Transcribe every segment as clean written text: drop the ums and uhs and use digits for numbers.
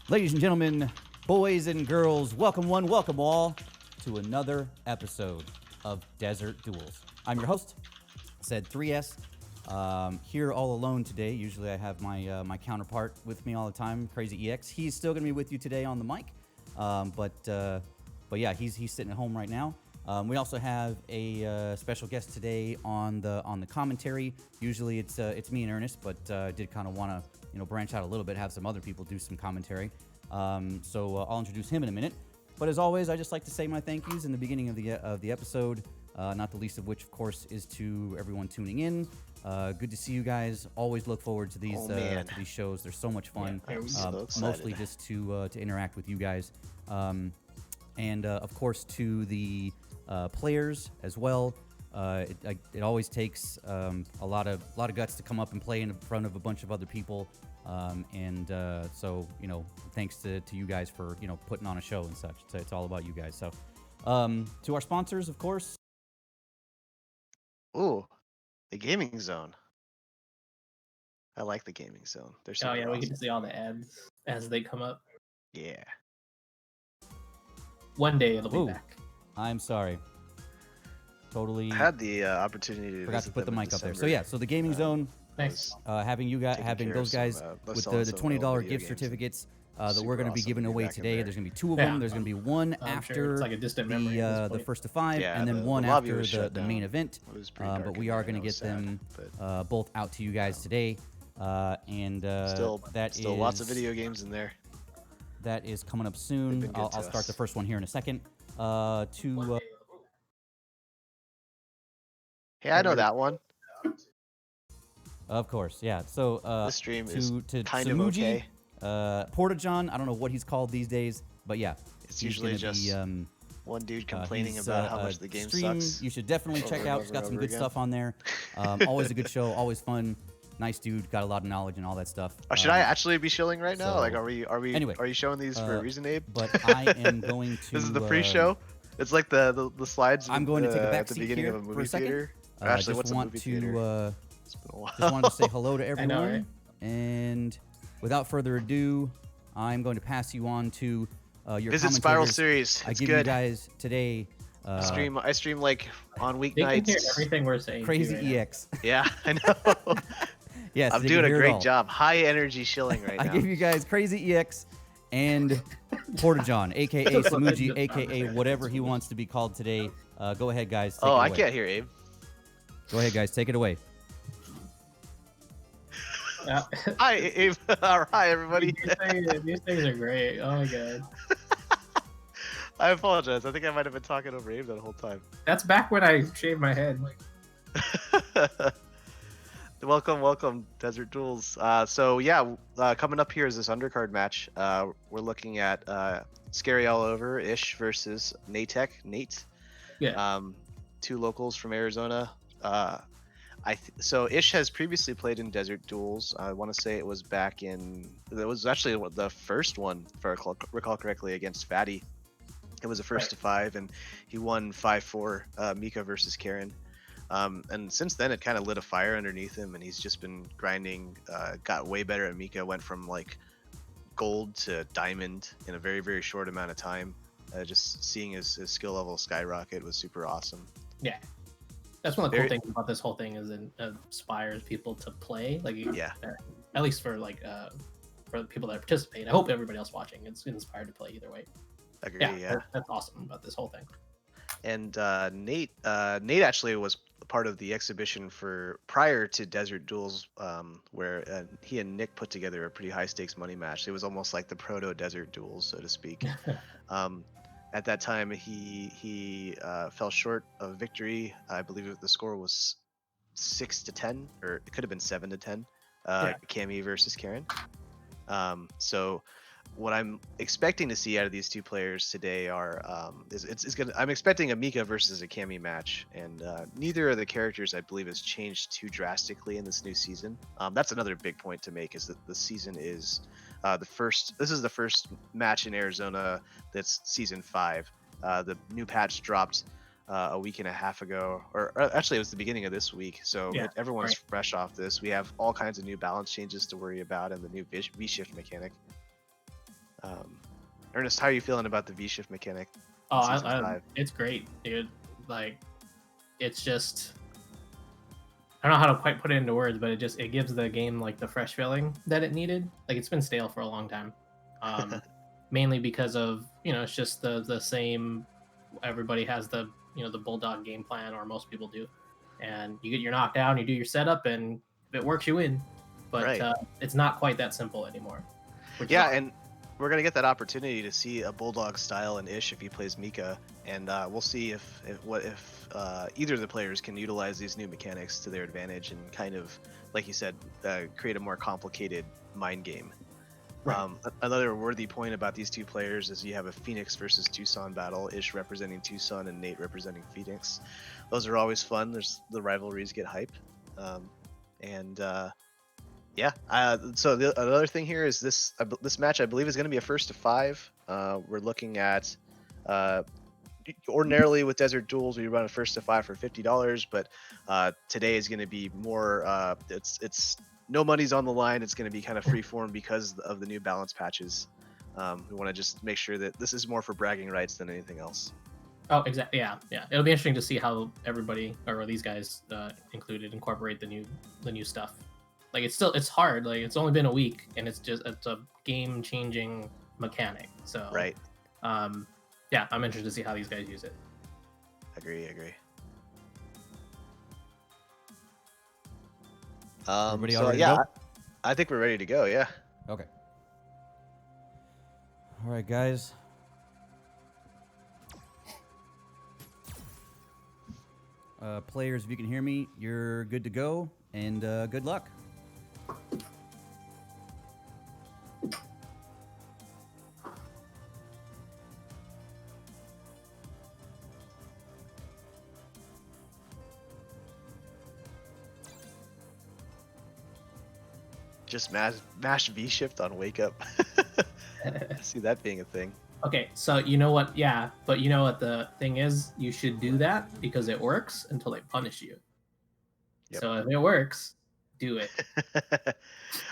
Ladies and gentlemen, boys and girls, welcome one, welcome all to another episode of Desert Duels. I'm your host, said 3S, here all alone today. Usually I have my counterpart with me all the time, Crazy EX. He's still going to be with you today on the mic, but yeah, he's sitting at home right now. We also have a special guest today on the commentary. Usually it's me and Ernest, but did kind of want to branch out a little bit, have some other people do some commentary. So I'll introduce him in a minute. But as always, I just like to say my thank yous in the beginning of the episode. Not the least of which, of course, is to everyone tuning in. Good to see you guys. Always look forward to these shows. They're so much fun. Yeah, I'm so mostly just to interact with you guys, and of course to the players as well. It always takes a lot of guts to come up and play in front of a bunch of other people, so thanks to you guys for putting on a show and such. It's all about you guys. So to our sponsors, of course. Ooh, the gaming zone. I like the gaming zone. They're super we awesome. get to see all the ads as they come up. Yeah. One day it'll be back. I'm sorry. Totally. I had the opportunity to forgot to put the mic up there. So yeah, so the gaming zone. Thanks. Having those guys with the $20 gift certificates that we're going to be giving away today. There's going to be two of them. There's going to be one after it's like a distant memory the first to five, and then one after the main event. But we are going to get them both out to you guys today. Still lots of video games in there. That is coming up soon. I'll start the first one here in a second. Hey, I know that one. Of course, yeah. So this stream is to kind of Samuji, okay. Portajohn, I don't know what he's called these days, but yeah. It's usually just one dude complaining about how much the game sucks. You should definitely check out. He's got some good stuff on there. Always a good show, always fun. Nice dude, got a lot of knowledge and all that stuff. Should I actually be shilling right now? Like, are we? Anyway, are you showing these for a reason, Abe? But I am going to. This is the pre-show. It's like the slides. I'm going to take a back at the seat beginning here of a movie for a second. theater. I Actually, just what's a want movie to theater? It's been a while. just wanted to say hello to everyone. I know, right? And without further ado, I'm going to pass you on to your Visit Spiral commentators. Series. I It's give good. you guys today. I stream like on They can hear weeknights. everything we're saying. Crazy too, right EX. Yeah, I know. Yes, I'm they doing can a hear it all. great job. High energy shilling right I now. give you guys Crazy EX and Portajohn, aka Samuji, aka whatever he wants to be called today. Go ahead, guys. Take it I away. can't hear Abe. Go ahead, guys. Take it away. Yeah. Hi, Abe. Hi, everybody. These things are great. Oh my god. I apologize. I think I might have been talking over Abe that whole time. That's back when I shaved my head. Welcome, Desert Duels. Coming up here is this undercard match. We're looking at Scary All Over Ish versus Nate. Yeah. Two locals from Arizona. So Ish has previously played in Desert Duels. I want to say it was actually the first one, if I recall correctly, against Fatty. It was a first to five, and he won 5-4 Mika versus Karen. And since then, it kind of lit a fire underneath him, and he's just been grinding. Got way better at Mika. Went from like gold to diamond in a very, very short amount of time. Just seeing his skill level skyrocket was super awesome. Yeah. That's one of the cool things about this whole thing is it inspires people to play. Like, at least for the people that participate. I hope everybody else watching is inspired to play either way. Agree. Yeah. That's awesome about this whole thing. And Nate actually was part of the exhibition prior to Desert Duels, where he and Nick put together a pretty high stakes money match. It was almost like the proto Desert Duels, so to speak. At that time, he fell short of victory. I believe the score was 6-10, or it could have been 7-10. Cammy versus Karen. So what I'm expecting to see out of these two players today I'm expecting a Mika versus a Cammy match, and neither of the characters I believe has changed too drastically in this new season. That's another big point to make, is that the season is this is the first match in Arizona that's season 5. The new patch dropped a week and a half ago, or actually it was the beginning of this week, so everyone's fresh off this. We have all kinds of new balance changes to worry about and the new V-shift mechanic. Ernest, how are you feeling about the V-shift mechanic? Oh, Season 5? it's great, dude. Like, it's just, I don't know how to quite put it into words, but it gives the game like the fresh feeling that it needed. Like, it's been stale for a long time, mainly because of it's just the same. Everybody has the the bulldog game plan, or most people do, and you get your knockdown, you do your setup, and if it works, you win. But Right. it's not quite that simple anymore. Yeah, and we're gonna get that opportunity to see a bulldog style in Ish if he plays Mika, and we'll see if either of the players can utilize these new mechanics to their advantage and kind of, like you said, create a more complicated mind game. Right. Another worthy point about these two players is you have a Phoenix versus Tucson battle, Ish representing Tucson and Nate representing Phoenix. Those are always fun. The rivalries get hype, and yeah. So another thing here is this match I believe is going to be a first to 5. We're looking at ordinarily with Desert Duels we run a first to 5 for $50, but today is going to be more. It's no money's on the line. It's going to be kind of free form because of the new balance patches. We want to just make sure that this is more for bragging rights than anything else. Oh, exactly. Yeah. It'll be interesting to see how everybody, or these guys included, incorporate the new stuff. Like, it's hard. Like, it's only been a week, and it's a game changing mechanic. So Right. Yeah, I'm interested to see how these guys use it. Agree. Everybody So ready to yeah, go? I think we're ready to go. Yeah. Okay. All right, guys. Players, if you can hear me, you're good to go, and good luck. Just mash V shift on wake up. I see that being a thing. Okay, so you know what? Yeah, but you know what the thing is? You should do that because it works until they punish you. Yep. So if it works, do it.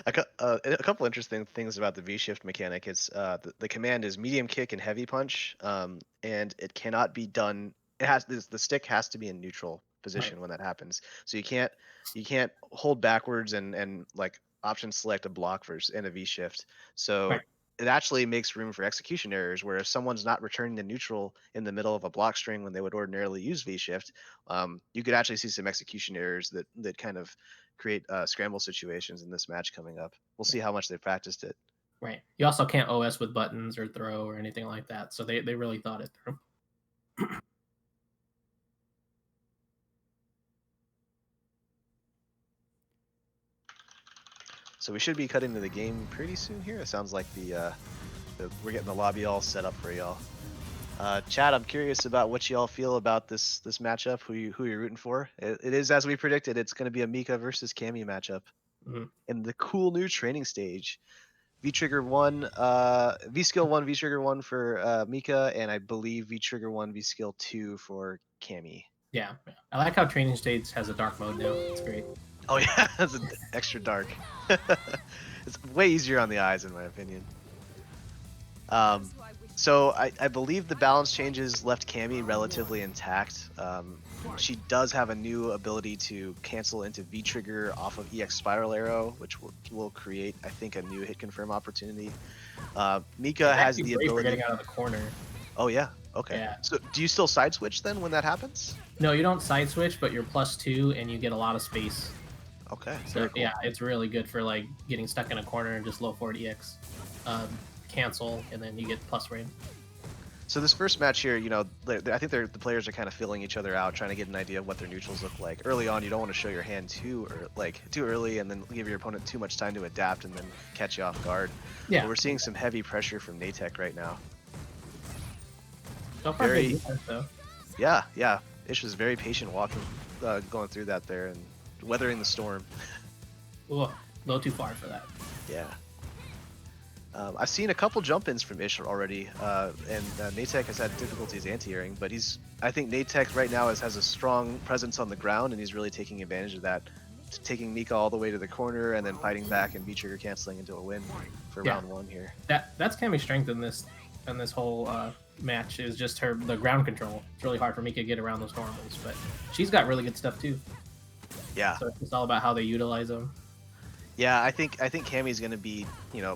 A couple interesting things about the V shift mechanic is the command is medium kick and heavy punch, and it cannot be done. The stick has to be in neutral position when that happens. So you can't hold backwards and like option select a block versus in a V shift. So Right. it actually makes room for execution errors where if someone's not returning to neutral in the middle of a block string when they would ordinarily use V shift, you could actually see some execution errors that kind of create scramble situations in this match coming up. We'll see how much they practiced it. Right. You also can't OS with buttons or throw or anything like that. So they really thought it through. So we should be cutting to the game pretty soon here. It sounds like we're getting the lobby all set up for y'all. Chad, I'm curious about what y'all feel about this matchup. Who you're rooting for? It is as we predicted. It's going to be a Mika versus Cammy matchup in the cool new training stage. V Trigger 1, V Skill 1, V Trigger 1 for Mika, and I believe V Trigger 1, V Skill 2 for Cammy. Yeah. I like how Training States has a dark mode now. It's great. Oh yeah, that's an extra dark. It's way easier on the eyes, in my opinion. So I believe the balance changes left Cammy relatively intact. She does have a new ability to cancel into V trigger off of EX Spiral Arrow, which will create, I think, a new hit confirm opportunity. Mika has the ability for getting out of the corner. Oh yeah, okay. Yeah. So do you still side switch then when that happens? No, you don't side switch, but you're +2 and you get a lot of space. Okay. So cool. yeah, it's really good for like getting stuck in a corner and just low forward EX, cancel, and then you get plus range. So this first match here, I think the players are kind of filling each other out, trying to get an idea of what their neutrals look like. Early on, you don't want to show your hand too early, and then give your opponent too much time to adapt and then catch you off guard. Yeah. But we're seeing some heavy pressure from Natek right now. So far, good defense, though. Yeah. Ish was very patient walking, going through that there and weathering the storm. Ooh, a little too far for that. Yeah. I've seen a couple jump-ins from Ish already, and Natek has had difficulties anti-airing, but I think Natek right now has a strong presence on the ground, and he's really taking advantage of that. taking Mika all the way to the corner and then fighting back and V-trigger canceling into a win for round 1 here. That's Cammy's strength in this whole match is just the ground control. It's really hard for Mika to get around those normals, but she's got really good stuff too. Yeah. So it's all about how they utilize them. Yeah, I think Cammy's going to be,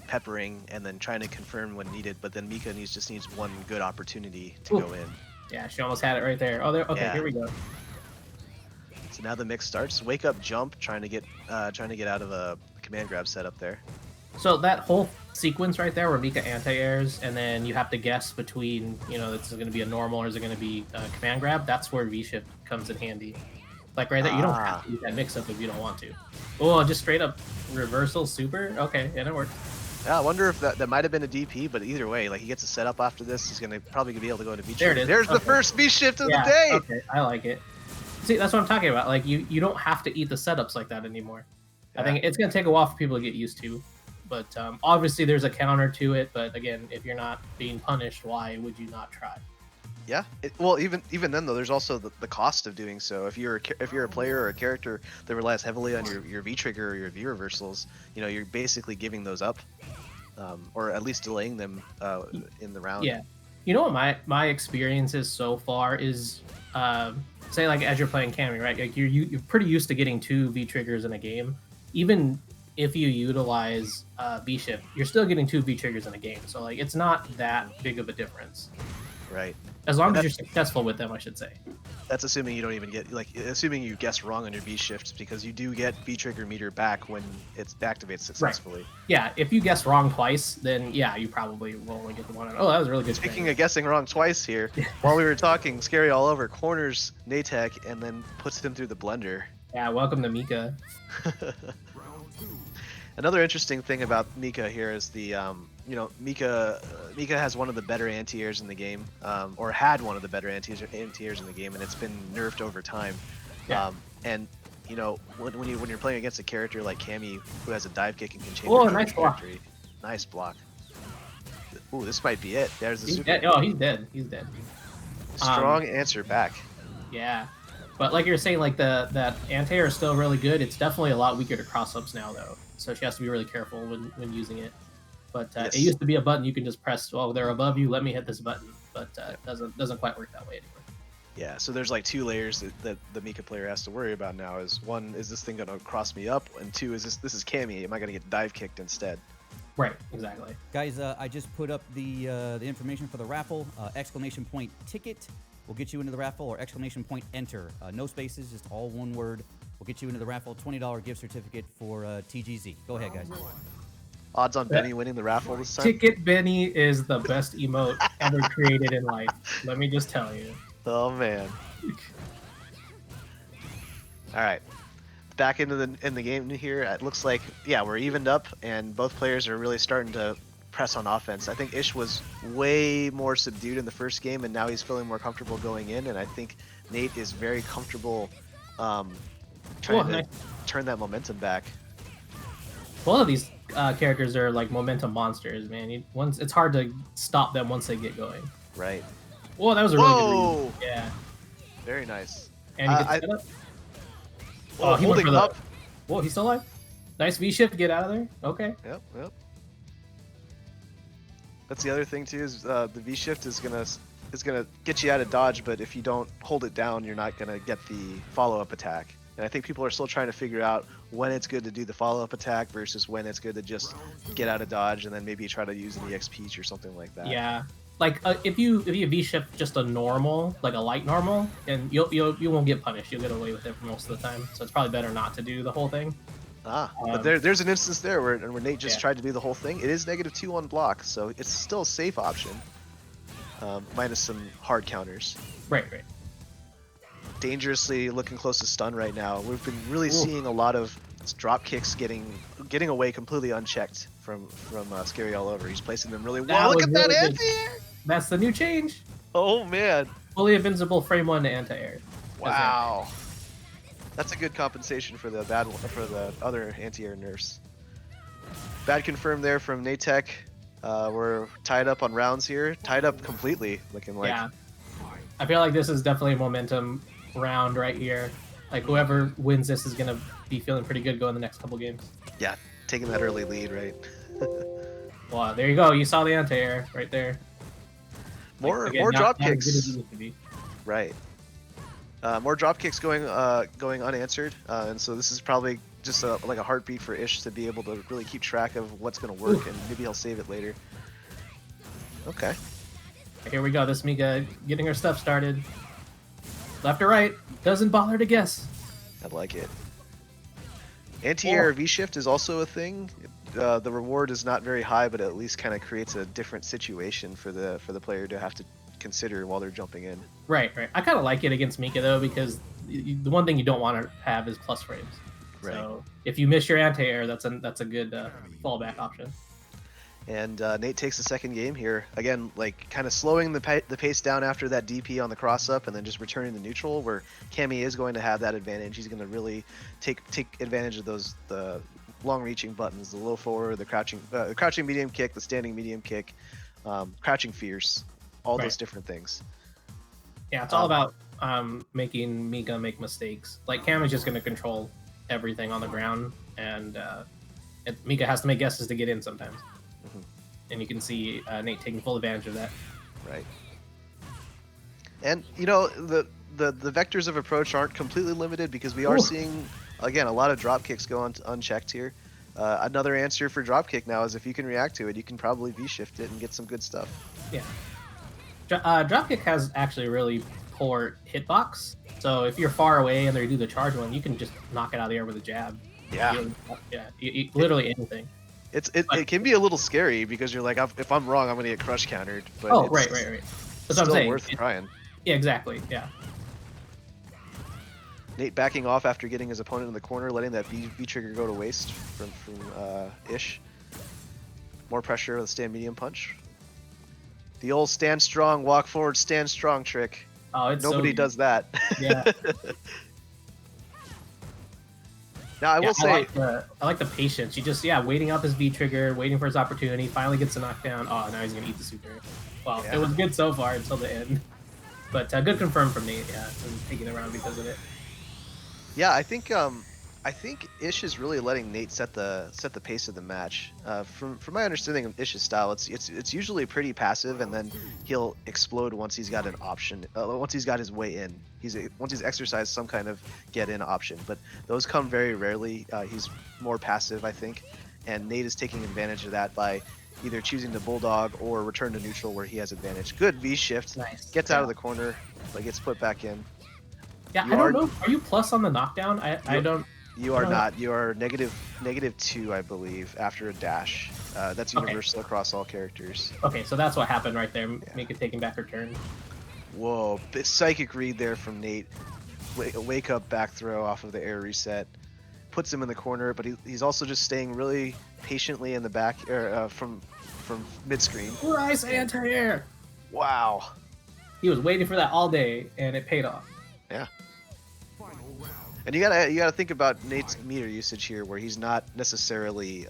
peppering and then trying to confirm when needed, but then Mika just needs one good opportunity to go in. Yeah, she almost had it right there. Oh, there. Okay, Here we go. So now the mix starts. Wake up, jump, trying to get out of a command grab setup there. So that whole sequence right there where Mika anti-airs, and then you have to guess between, this is going to be a normal or is it going to be a command grab, that's where V-shift comes in handy. Like right there, you don't have to use that mix-up if you don't want to. Oh, just straight up reversal super? Okay, yeah, that works. Yeah, I wonder if that might have been a DP, but either way, like he gets a setup after this, he's probably gonna be able to go into V-shift. There it is. There's the first V-shift of the day! Okay, I like it. See, that's what I'm talking about. Like, you don't have to eat the setups like that anymore. Yeah. I think it's going to take a while for people to get used to. But obviously there's a counter to it. But again, if you're not being punished, why would you not try? Yeah. Well, even then, though, there's also the cost of doing so. If you're a player or a character that relies heavily on your V-trigger or your V-reversals, you're basically giving those up. Or at least delaying them in the round. Yeah. You know what my experience is so far is... say like as you're playing Cammy, right? Like you're pretty used to getting 2 V triggers in a game. Even if you utilize V shift, you're still getting 2 V triggers in a game. So like it's not that big of a difference. Right. As long as you're successful with them, I should say. That's assuming you don't even get assuming you guess wrong on your V shifts, because you do get V trigger meter back when it activates successfully. Right. Yeah, if you guess wrong twice, then yeah, you probably will only get the one. Oh, that was really good. Speaking of guessing wrong twice here, while we were talking, Scary all over corners Natek and then puts him through the blender. Yeah, welcome to Mika. Another interesting thing about Mika here is the Mika has one of the better anti-airs in the game, or had one of the better anti-airs in the game, and it's been nerfed over time. Yeah. And when you're playing against a character like Cammy who has a dive kick and can change the nice trajectory. Nice block. Ooh, this might be it. There's the super. Dead. Oh, he's dead. He's dead. Strong answer back. Yeah. But like you're saying, like that anti-air is still really good. It's definitely a lot weaker to cross-ups now, though. So she has to be really careful when using it. But yes. It used to be a button you can just press. Well, they're above you. Let me hit this button. But it doesn't quite work that way anymore. Yeah. So there's like 2 layers that the Mika player has to worry about now. Is 1, is this thing gonna cross me up? And 2, is this is Cammy? Am I gonna get dive kicked instead? Right. Exactly. Guys, I just put up the information for the raffle. Exclamation point ticket will get you into the raffle, or exclamation point enter. No spaces, just all one word. We'll get you into the raffle. $20 gift certificate for TGZ. Go ahead, guys. Odds on Benny winning the raffle this time? Ticket Benny is the best emote ever created in life. Let me just tell you. Oh man. All right. Back into the game here. It looks like we're evened up and both players are really starting to press on offense. I think Ish was way more subdued in the first game, and now he's feeling more comfortable going in, and I think Nate is very comfortable trying to turn that momentum back. Both of these characters are like momentum monsters, man. It's hard to stop them once they get going. Right. Whoa, that was a really good read. Yeah. Very nice. And he gets set up. Oh, he holding up. Whoa, he's still alive. Nice V-shift to get out of there. Okay. Yep. That's the other thing too, is the V-shift is gonna get you out of dodge, but if you don't hold it down, you're not gonna get the follow-up attack. And I think people are still trying to figure out when it's good to do the follow-up attack versus when it's good to just get out of dodge and then maybe try to use an EXP or something like that. Yeah. Like if you V-shift just a normal, like a light normal, and you won't get punished. You'll get away with it for most of the time. So it's probably better not to do the whole thing. But there's an instance there where Nate just tried to do the whole thing. It is -2 on block, so it's still a safe option. Minus some hard counters. Right. Dangerously looking close to stun right now. We've been really seeing a lot of drop kicks getting away completely unchecked from Scary all over. He's placing them really well. Look at that anti-air! That's the new change. Oh man. Fully invincible frame 1 to anti-air. Wow. That's a good compensation for the other anti-air nerfs. Bad confirmed there from Natek. We're tied up on rounds here. Tied up completely, looking like. Yeah. I feel like this is definitely a momentum round right here. Like whoever wins this is gonna be feeling pretty good going the next couple games. Yeah, taking that early lead, right? Wow, there you go. You saw the anti-air right there. More Again, drop not as good as kicks. it used to be. Right. More drop kicks going unanswered, and so this is probably just like a heartbeat for Ish to be able to really keep track of what's going to work, and maybe he'll save it later. Okay. Here we go. This Mika getting her stuff started. Left or right, doesn't bother to guess. I like it. Anti-air V-shift is also a thing. The reward is not very high, but it at least kind of creates a different situation for the player to have to consider while they're jumping in. Right. I kind of like it against Mika though, because the one thing you don't want to have is plus frames. Right. So if you miss your anti-air, that's a good fallback option. And Nate takes the second game here. Again, like kind of slowing the pace down after that DP on the cross-up and then just returning the neutral, where Cammy is going to have that advantage. He's going to really take advantage of the long-reaching buttons, the low forward, the crouching medium kick, the standing medium kick, crouching fierce, all those different things. Yeah, it's all about making Mika make mistakes. Like Cam is just going to control everything on the ground, and Mika has to make guesses to get in sometimes. Mm-hmm. And you can see Nate taking full advantage of that. Right. And you know the vectors of approach aren't completely limited, because we are seeing again a lot of drop kicks go unchecked here. Another answer for drop kick now is if you can react to it, you can probably V-shift it and get some good stuff. Yeah. Dropkick has actually a really poor hitbox, so if you're far away and they do the charge one, you can just knock it out of the air with a jab. Yeah. Literally anything. It can be a little scary, because you're like, if I'm wrong, I'm gonna get crush countered. But Right. That's what I'm saying. Worth trying. Yeah, exactly. Yeah. Nate backing off after getting his opponent in the corner, letting that V trigger go to waste from Ish. More pressure with a stand medium punch. The old stand strong, walk forward, stand strong trick. Oh, it's Nobody does that. Yeah. Now I will say, I like the patience. You just waiting out this V trigger, waiting for his opportunity. Finally gets a knockdown. Oh, now he's gonna eat the super. Well, it was good so far until the end. But good confirm from Nate. Yeah, and taking it around because of it. yeah, I think Ish is really letting Nate set the pace of the match. From my understanding of Ish's style, it's usually pretty passive, and then he'll explode once he's got an option. Once he's got his way in, once he's exercised some kind of get in option. But those come very rarely. He's more passive, I think, and Nate is taking advantage of that by either choosing to bulldog or return to neutral where he has advantage. Good V shift. Nice. Gets out of the corner, but gets put back in. Yeah, I don't know. Are you plus on the knockdown? I don't. You are not. You are -2, I believe, after a dash. That's universal across all characters. Okay, so that's what happened right there. Make it taking back her turn. Whoa, bit psychic read there from Nate. Wake up back throw off of the air reset. Puts him in the corner, but he's also just staying really patiently in the back from mid screen. Nice anti-air. Wow. He was waiting for that all day, and it paid off. Yeah. And you gotta think about Nate's meter usage here, where he's not necessarily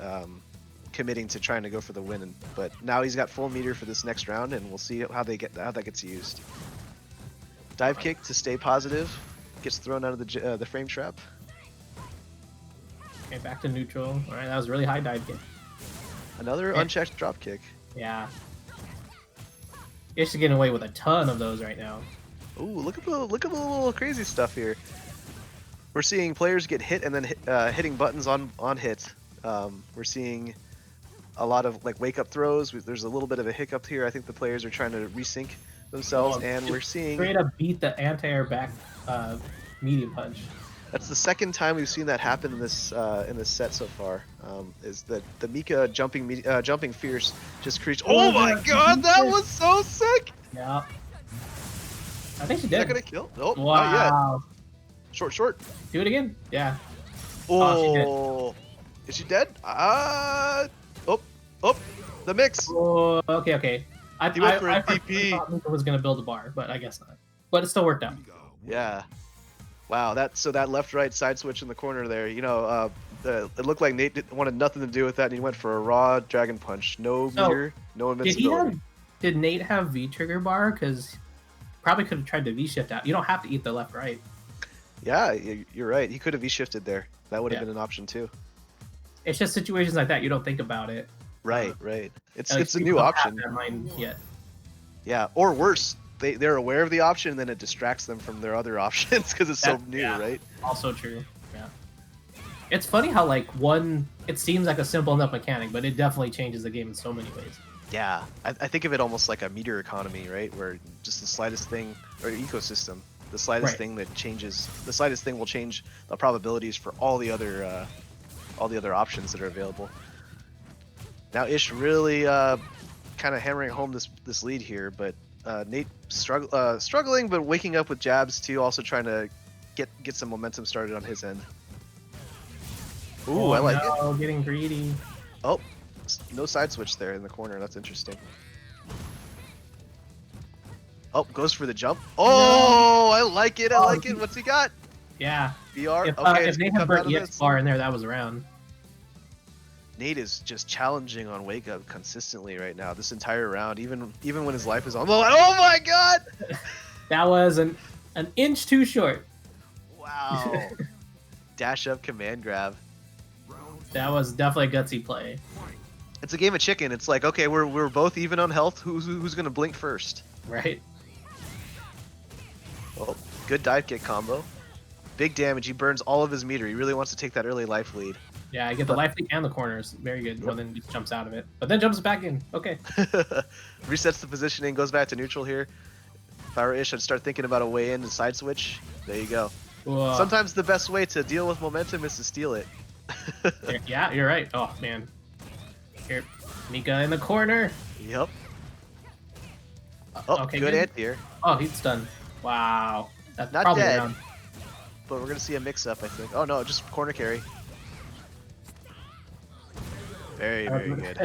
committing to trying to go for the win, but now he's got full meter for this next round, and we'll see how that gets used. Dive kick to stay positive, gets thrown out of the frame trap. Okay, back to neutral. All right, that was a really high dive kick. Another unchecked drop kick. Yeah. Ish is getting away with a ton of those right now. Ooh, look at the little crazy stuff here. We're seeing players get hit and then hitting buttons on hit. We're seeing a lot of like wake up throws. There's a little bit of a hiccup here. I think the players are trying to resync themselves, and we're seeing straight up beat the anti-air back medium punch. That's the second time we've seen that happen in this set so far. Is that the Mika jumping fierce just creates? Oh my god, that was so sick! Yeah. I think she Is did. that gonna kill? Nope, Wow. not yet. Short. Do it again. Yeah. Oh, is she dead? The mix. Oh, okay. He went for a DP. I thought Mika was gonna build a bar, but I guess not. But it still worked out. Yeah. Wow. That left-right side switch in the corner there. You know, it looked like Nate wanted nothing to do with that, and he went for a raw dragon punch. No meter, no invincibility. Did Nate have V trigger bar? Because probably could have tried to V shift out. You don't have to eat the left right. Yeah, you're right. He could have E-shifted there. That would have Yeah. been an option too. It's just situations like that you don't think about it. Right, right. At least It's a people new don't option. have that mind yet. Yeah, or worse, they're aware of the option and then it distracts them from their other options because it's so new, Yeah. right? Also true. Yeah. It's funny how like it seems like a simple enough mechanic, but it definitely changes the game in so many ways. Yeah, I think of it almost like a meter economy, right? Where just the slightest thing, or ecosystem, the slightest Right. thing that changes, the slightest thing will change the probabilities for all the other options that are available. Now Ish really kind of hammering home this lead here, but Nate struggling, but waking up with jabs too, also trying to get some momentum started on his end. Ooh, Oh, I like it. no, getting greedy. Oh, no side switch there in the corner. That's interesting. Oh, goes for the jump. Oh, I like it. I like it. What's he got? Yeah. VR. If, Okay, if they come had out burnt of EX this. bar in there, that was around. Nate is just challenging on Wake Up consistently right now. This entire round, even when his life is on the line. Oh my God! That was an inch too short. Wow. Dash up, command grab. That was definitely a gutsy play. It's a game of chicken. It's like, okay, we're both even on health. Who's gonna blink first? Right? Oh, good dive kick combo. Big damage. He burns all of his meter. He really wants to take that early life lead. Yeah, I get the life leak and the corners. Very good. Yep. Well, then just jumps out of it. But then jumps back in. Okay. Resets the positioning, goes back to neutral here. If I were Ish, I'd start thinking about a way in and side switch. There you go. Whoa. Sometimes the best way to deal with momentum is to steal it. Yeah, you're right. Oh, man. Here. Mika in the corner. Yep. Oh, Okay, good anti-air. Oh, he's stunned. Wow. That's Not probably dead. around. But we're going to see a mix-up, I think. Oh, no, just corner carry. Very, very good.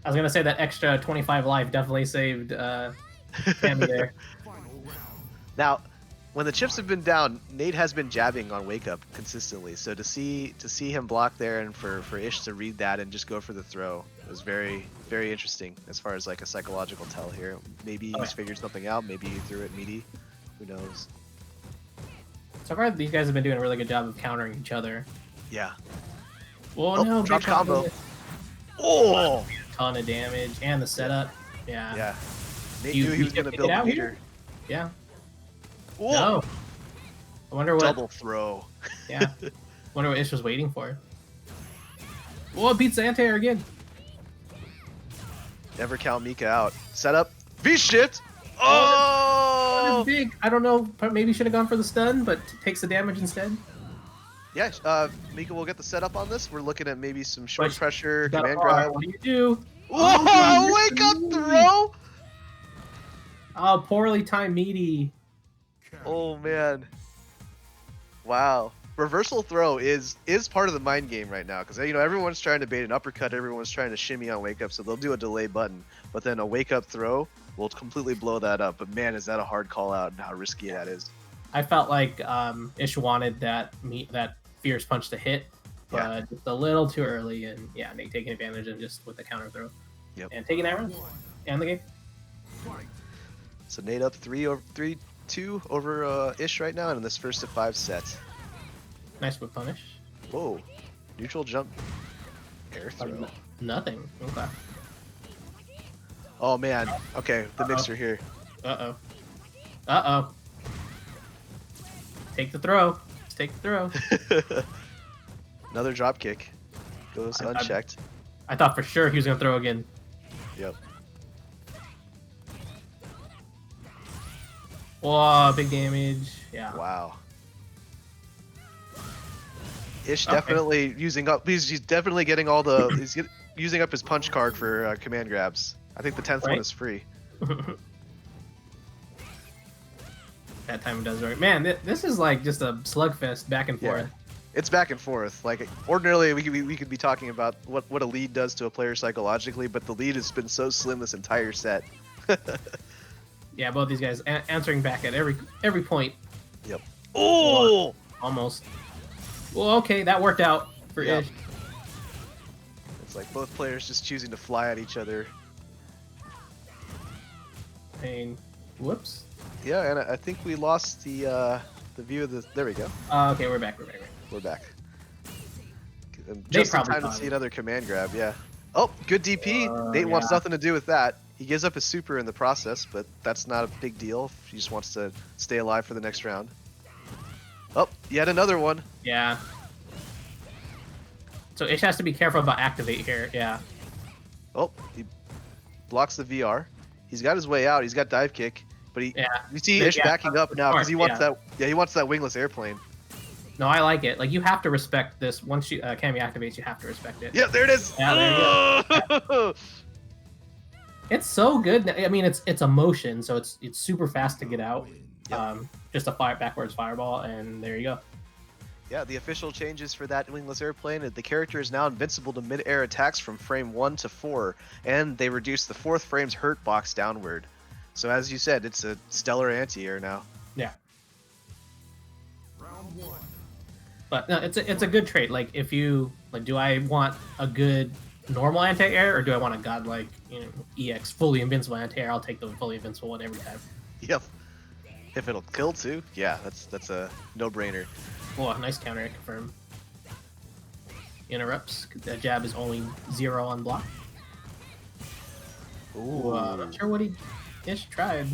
I was going to say that extra 25 life definitely saved Tammy there. Now, when the chips have been down, Nate has been jabbing on Wake Up consistently. So to see him block there and for Ish to read that and just go for the throw was very, very interesting as far as like a psychological tell here. Maybe he's figured something out. Maybe he threw it meaty. Who knows? So far, these guys have been doing a really good job of countering each other. Yeah. Oh, no. Drop big combo. Oh! A ton of damage. And the setup. Yeah. Yeah. Nate You- knew he you was going to get build it a out meter. here? Yeah. Whoa! No. I wonder what. Double throw. Yeah. Wonder what Ish was waiting for. Whoa, beats the anti-air again. Never count Mika out. Setup. V-shift! Oh! Big. I don't know. Maybe should have gone for the stun, but takes the damage instead. Yeah, Mika will get the setup on this. We're looking at maybe some short But pressure, Got a command bar. grab. What do? Whoa! Wake up throw! Oh, poorly timed meaty. Oh man. Wow. Reversal throw is part of the mind game right now because everyone's trying to bait an uppercut, everyone's trying to shimmy on wake up, so they'll do a delay button, but then a wake up throw will completely blow that up. But man, is that a hard call out and how risky that is. I felt like Ish wanted that fierce punch to hit, but just a little too early, and yeah, Nate taking advantage and just with the counter throw. Yep. And taking that round and the game. So Nate up 3-2 over Ish right now in this first of 5 sets. Nice whip punish. Whoa. Neutral jump. Air throw. Nothing. Okay. Oh man. Okay, the mixer here. Uh oh. Take the throw. Just take the throw. Another drop kick. Goes unchecked. I thought for sure he was gonna throw again. Yep. Whoa, big damage. Yeah. Wow. Ish definitely using up. He's definitely getting all the. Using up his punch card for command grabs. I think the 10th one Right. is free. That time it does right. Man, this is like just a slugfest back and forth. It's back and forth. Like ordinarily, we could be talking about what a lead does to a player psychologically, but the lead has been so slim this entire set. Yeah, both these guys answering back at every point. Yep. Oh! Almost. Well, okay, that worked out for Yep. Ish. It's like both players just choosing to fly at each other. Whoops. Yeah, and I think we lost the The view of the. There we go. Okay, we're back. We're back. They Just in probably time to thought see it. another command grab. Yeah. Oh, good DP. Nate wants Yeah. nothing to do with that. He gives up his super in the process, but that's not a big deal. He just wants to stay alive for the next round. Oh, yet another one. Yeah. So Ish has to be careful about activate here. Yeah. Oh, he blocks the VR. He's got his way out. He's got dive kick, but Yeah. you see Yeah, Ish backing up now because he wants yeah. that. Yeah, he wants that wingless airplane. No, I like it. Like you have to respect this. Once you Cammy activates, you have to respect it. Yeah, there it is. Yeah, there you go. It's so good. I mean, it's a motion, so it's super fast to get out. Yep. Just a backwards fireball, and there you go. Yeah, the official changes for that wingless airplane. The character is now invincible to mid-air attacks from frame 1 to 4, and they reduce the 4th frame's hurt box downward. So as you said, it's a stellar anti-air now. Yeah. But no, it's a good trait. Like if you like, do I want a good normal anti-air or do I want a godlike, EX fully invincible anti-air? I'll take the fully invincible one every time. Yep. If it'll kill too, yeah, that's a no-brainer. Oh, nice counter, I confirm. Interrupts. That jab is only 0 on block. Ooh, Not sure what he Ish tried.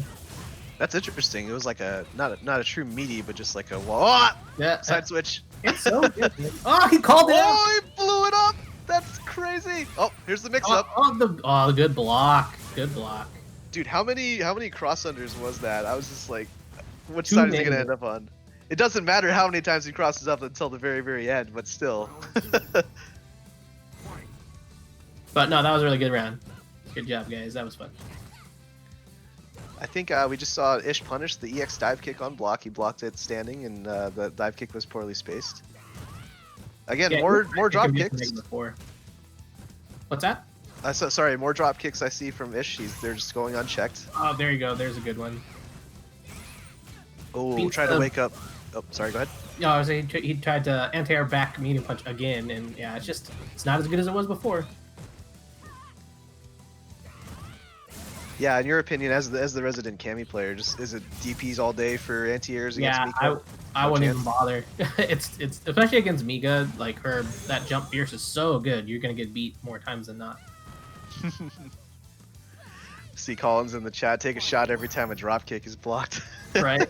that's interesting. It was like a not a true meaty, but just like a whoa, Yeah, side switch. it's so good. Oh, he called it out. Oh, he blew it up. That's crazy. Oh, here's the mix-up. Oh, good block. Good block. Dude, how many cross unders was that? I was just like, which Too side is he gonna many. end up on? It doesn't matter how many times he crosses up until the very, very end, but still. But no, that was a really good round. Good job, guys. That was fun. I think we just saw Ish punish the EX dive kick on block. He blocked it standing, and the dive kick was poorly spaced. Again, Yeah, more I drop think kicks. before. What's that? Sorry, more drop kicks I see from Ish. They're just going unchecked. Oh, there you go. There's a good one. Oh, Beats trying to the- wake up. Oh, sorry, go ahead. No, I was saying he tried to anti-air back medium punch again, and yeah, it's not as good as it was before. Yeah, in your opinion, as the resident Cammy player, just is it DPs all day for anti-airs against Yeah, Miko? I No wouldn't chance. even bother. it's especially against Miga, like that jump fierce is so good. You're gonna get beat more times than not. See Collins in the chat, take a shot every time a drop kick is blocked. Right?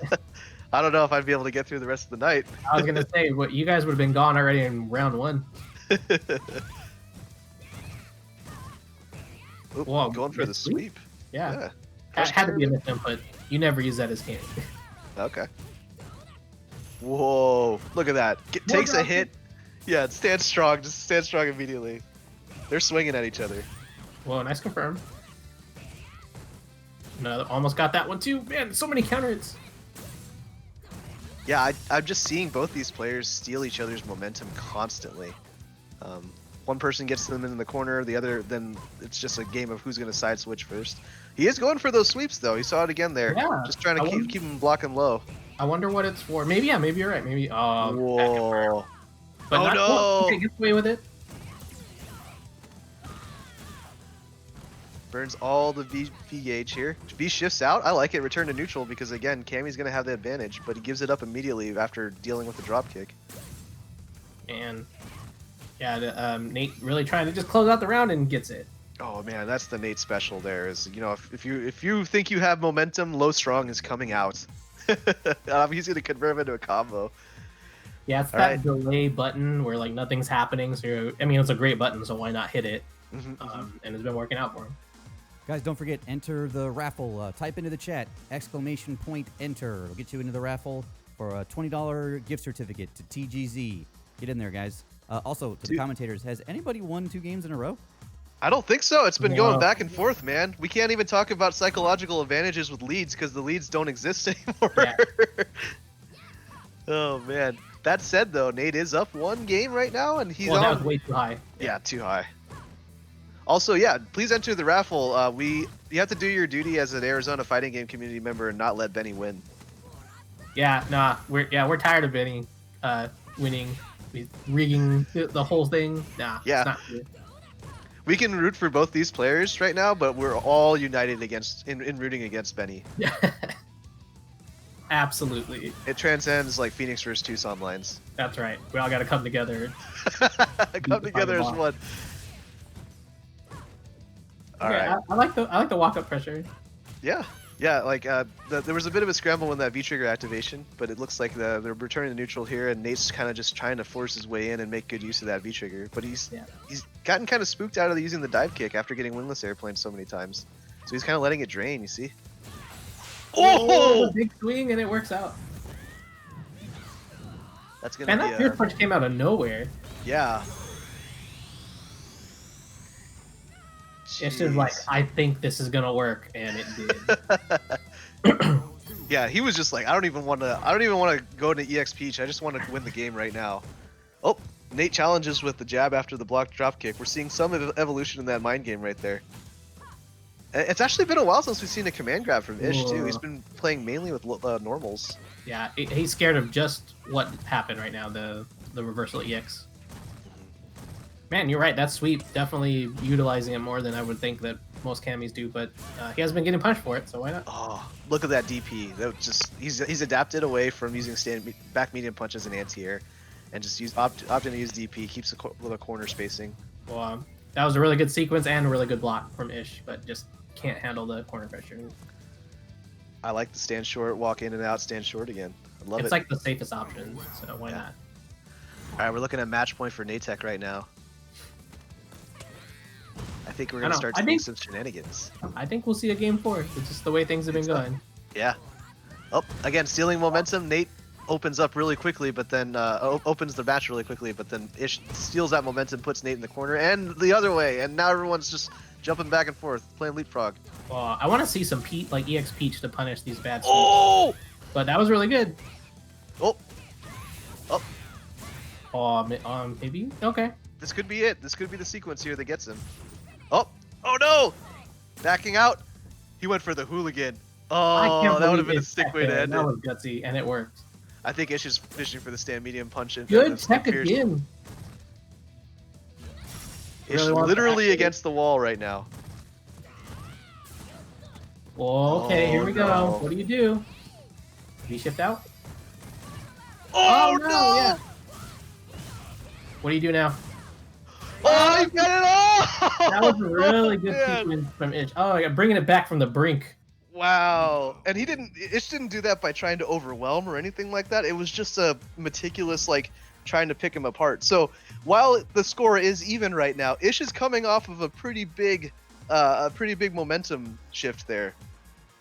I don't know if I'd be able to get through the rest of the night. I was gonna say, what you guys would have been gone already in round 1. Oop, Whoa, going for the missed sweep? sweep. Yeah, Yeah. that Crush had to be a counter? missed input. You never use that as candy. Okay. Whoa! Look at that. More Takes a drop hit. Yeah, stand strong. Just stand strong immediately. They're swinging at each other. Whoa, nice confirm. No, almost got that one too. Man, so many counters. Yeah, I'm just seeing both these players steal each other's momentum constantly. One person gets them in the corner, the other, then it's just a game of who's going to side switch first. He is going for those sweeps, though. You saw it again there. Yeah, Just trying to I wonder- keep him blocking low. I wonder what it's for. Maybe, yeah, maybe you're right. Maybe, Whoa. but Oh, not, no. Okay, gets away with it. Burns all the V gauge here. V shifts out. I like it. Return to neutral because, again, Cammy's going to have the advantage, but he gives it up immediately after dealing with the drop kick. And yeah, Nate really trying to just close out the round and gets it. Oh man, that's the Nate special. There is, if you think you have momentum, low strong is coming out. He's gonna convert into a combo. Yeah, it's All that right. delay button where like nothing's happening. So I mean, it's a great button, so why not hit it? Mhm, mhm. And it's been working out for him. Guys, don't forget, enter the raffle. Type into the chat, ! Enter. It'll get you into the raffle for a $20 gift certificate to TGZ. Get in there, guys. Also, to the Dude. commentators, has anybody won 2 games in a row? I don't think so. It's been going Wow. back and forth, man. We can't even talk about psychological advantages with leads because the leads don't exist anymore. Yeah. Oh man. That said, though, Nate is up 1 game right now, and he's Well, that on. was way too high. Yeah, too high. Also, yeah, please enter the raffle. You have to do your duty as an Arizona fighting game community member and not let Benny win. Yeah, nah, we're tired of Benny winning, rigging the whole thing. Nah, Yeah. it's not good. We can root for both these players right now, but we're all united in rooting against Benny. Absolutely. It transcends like Phoenix vs. Tucson lines. That's right. We all got to come together. Come together as boss. one. All Okay, right. I like the walk up pressure. Yeah. Yeah, like there was a bit of a scramble in that V-trigger activation, but it looks like they're returning to neutral here, and Nate's kind of just trying to force his way in and make good use of that V-trigger. But he's gotten kind of spooked out of using the dive kick after getting wingless airplane so many times. So he's kind of letting it drain, you see? Oh, big swing, and it works out. That's gonna And be that Pierce punch came out of nowhere. Yeah. It's just like, I think this is gonna work, and it did. Yeah, he was just like, I don't even want to go into EX Peach. I just want to win the game right now. Oh, Nate challenges with the jab after the blocked drop kick. We're seeing some evolution in that mind game right there. And it's actually been a while since we've seen a command grab from Ish too. He's been playing mainly with normals. Yeah, he's scared of just what happened right now, the reversal EX. Man, you're right. That sweep, definitely utilizing it more than I would think that most camis do, but he hasn't been getting punished for it, so why not? Oh, look at that DP. That just he's adapted away from using back medium punch as an anti-air, and just opting to use DP, keeps a little corner spacing. Well, that was a really good sequence and a really good block from Ish, but just can't handle the corner pressure. I like the stand short, walk in and out, stand short again. I love it. It's like the safest option, so why not? All right, we're looking at match point for Natek right now. I think we're gonna start seeing some shenanigans. I think we'll see a game 4. It's just the way things have been going. Yeah. Oh, again, stealing momentum. Nate opens up really quickly, but then opens the match really quickly, but then Ish steals that momentum, puts Nate in the corner, and the other way, and now everyone's just jumping back and forth, playing leapfrog. Well, I want to see some EX Peach to punish these bad sweeps. Oh! But that was really good. Oh. Oh. Maybe? Okay. This could be it. This could be the sequence here that gets him. Oh! Oh no! Backing out. He went for the hooligan. Oh, that would have been a sick way to end it. That was gutsy, and it worked. I think Ish is fishing for the stand medium punch. Good tech again. Ish is literally against the wall right now. Okay, here we go. What do you do? V-shift out? Oh no! Yeah. What do you do now? Oh, he got it all! That was a really good sequence from Ish. Oh, yeah, bringing it back from the brink. Wow. And Ish didn't do that by trying to overwhelm or anything like that. It was just a meticulous, like, trying to pick him apart. So while the score is even right now, Ish is coming off of a pretty big momentum shift there.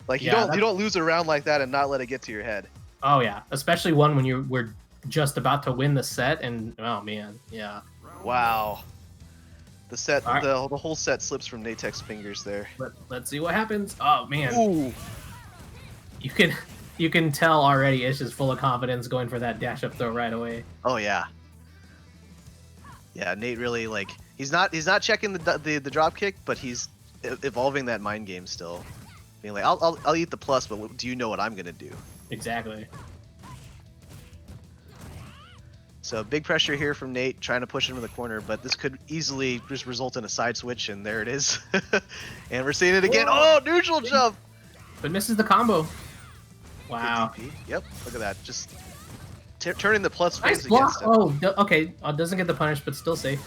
Like, you don't lose a round like that and not let it get to your head. Oh yeah, especially one when you were just about to win the set, and oh man, yeah. Wow. The set, the whole set slips from Natek's fingers there. Let's see what happens. Oh man. Ooh. You can tell already Ish is full of confidence going for that dash up throw right away. Oh yeah. Yeah, Nate really, like, he's not checking the drop kick, but he's evolving that mind game still. Being like, I'll eat the plus, but do you know what I'm gonna do? Exactly. So big pressure here from Nate, trying to push him in the corner, but this could easily just result in a side switch, and there it is. And we're seeing it again. Whoa. Oh, neutral jump! But misses the combo. Wow. Yep, look at that. Just turning the plus Nice phase block. against him. Oh, okay. Doesn't get the punish, but still safe.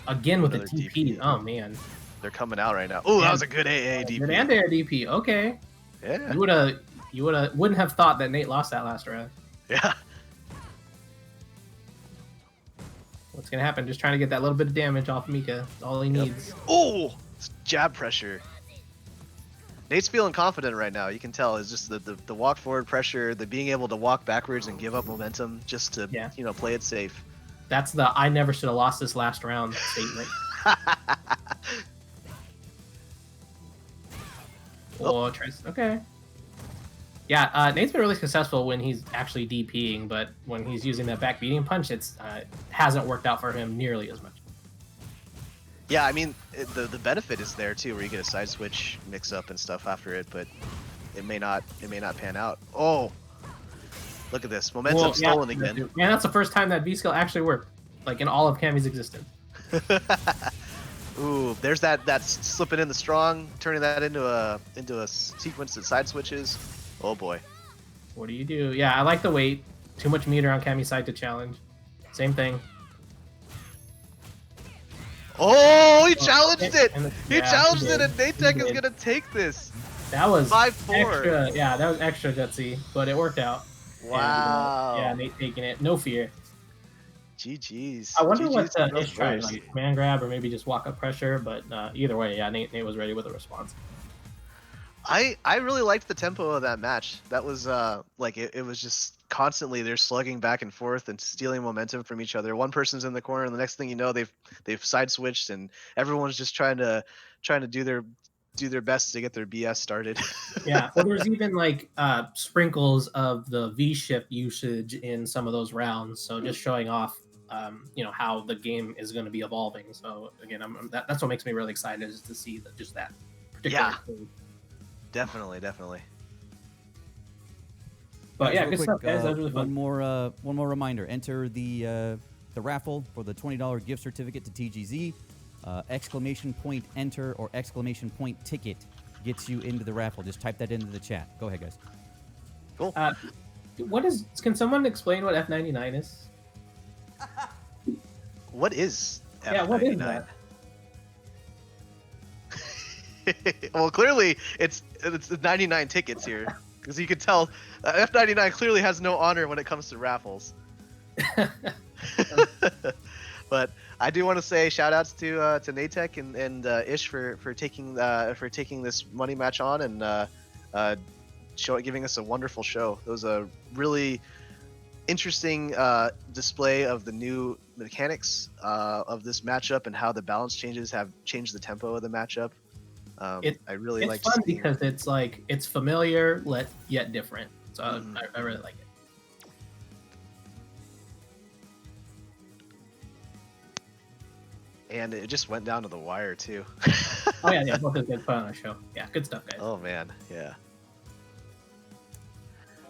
Again with Another the TP. Oh man. They're coming out right now. Oh, that was a good AA DP. Good and air DP. Okay. Yeah. You wouldn't have thought that Nate lost that last round. Yeah. What's gonna happen? Just trying to get that little bit of damage off Mika. That's all he needs. Oh, jab pressure. Nate's feeling confident right now. You can tell. It's just the walk forward pressure, the being able to walk backwards and give up momentum just to play it safe. That's the I never should have lost this last round statement. Oh, tries. Okay. Yeah, Nate's been really successful when he's actually DPing, but when he's using that back beating punch, it's hasn't worked out for him nearly as much. Yeah, I mean, the benefit is there too, where you get a side switch mix up and stuff after it, but it may not pan out. Oh, look at this momentum stolen again. Man, that's the first time that V skill actually worked, like in all of Kami's existence. Ooh, there's that slipping in the strong, turning that into a sequence that side switches. Oh boy. What do you do? Yeah, I like the wait. Too much meter on Cammy's side to challenge. Same thing. Oh, he Oh, challenged okay. it. He Yeah, challenged did. it, and He Natek is did. gonna take this. That was 5-4. extra. Yeah, that was extra gutsy, but it worked out. Wow. And, yeah, Nate taking it. No fear. GG's. I wonder GG's what to both Ish tried, players. like man grab or maybe just walk up pressure, but either way, yeah, Nate was ready with a response. I really liked the tempo of that match. That was like it was just constantly they're slugging back and forth and stealing momentum from each other. One person's in the corner, and the next thing you know, they've side switched, and everyone's just trying to do their best to get their BS started. Yeah, well, there's even like sprinkles of the V shift usage in some of those rounds, so just showing off, how the game is going to be evolving. So again, that's what makes me really excited is to see just that particular Yeah. thing. Definitely. But Guys, yeah, real good quick, stuff, guys. That was really fun. One more reminder. Enter the raffle for the $20 gift certificate to TGZ. Exclamation point enter or exclamation point ticket gets you into the raffle. Just type that into the chat. Go ahead, guys. Cool. Can someone explain what F99 is? What is F99? Yeah, what is that? Well, clearly it's 99 tickets here, because you can tell F99 clearly has no honor when it comes to raffles. But I do want to say shout outs to Natek and Ish for taking this money match on and giving us a wonderful show. It was a really interesting display of the new mechanics of this matchup and how the balance changes have changed the tempo of the matchup. I really like. It's fun because it's familiar yet different. So I really like it. And it just went down to the wire too. Oh yeah, both is good fun on our show. Yeah, good stuff, guys. Oh man, yeah.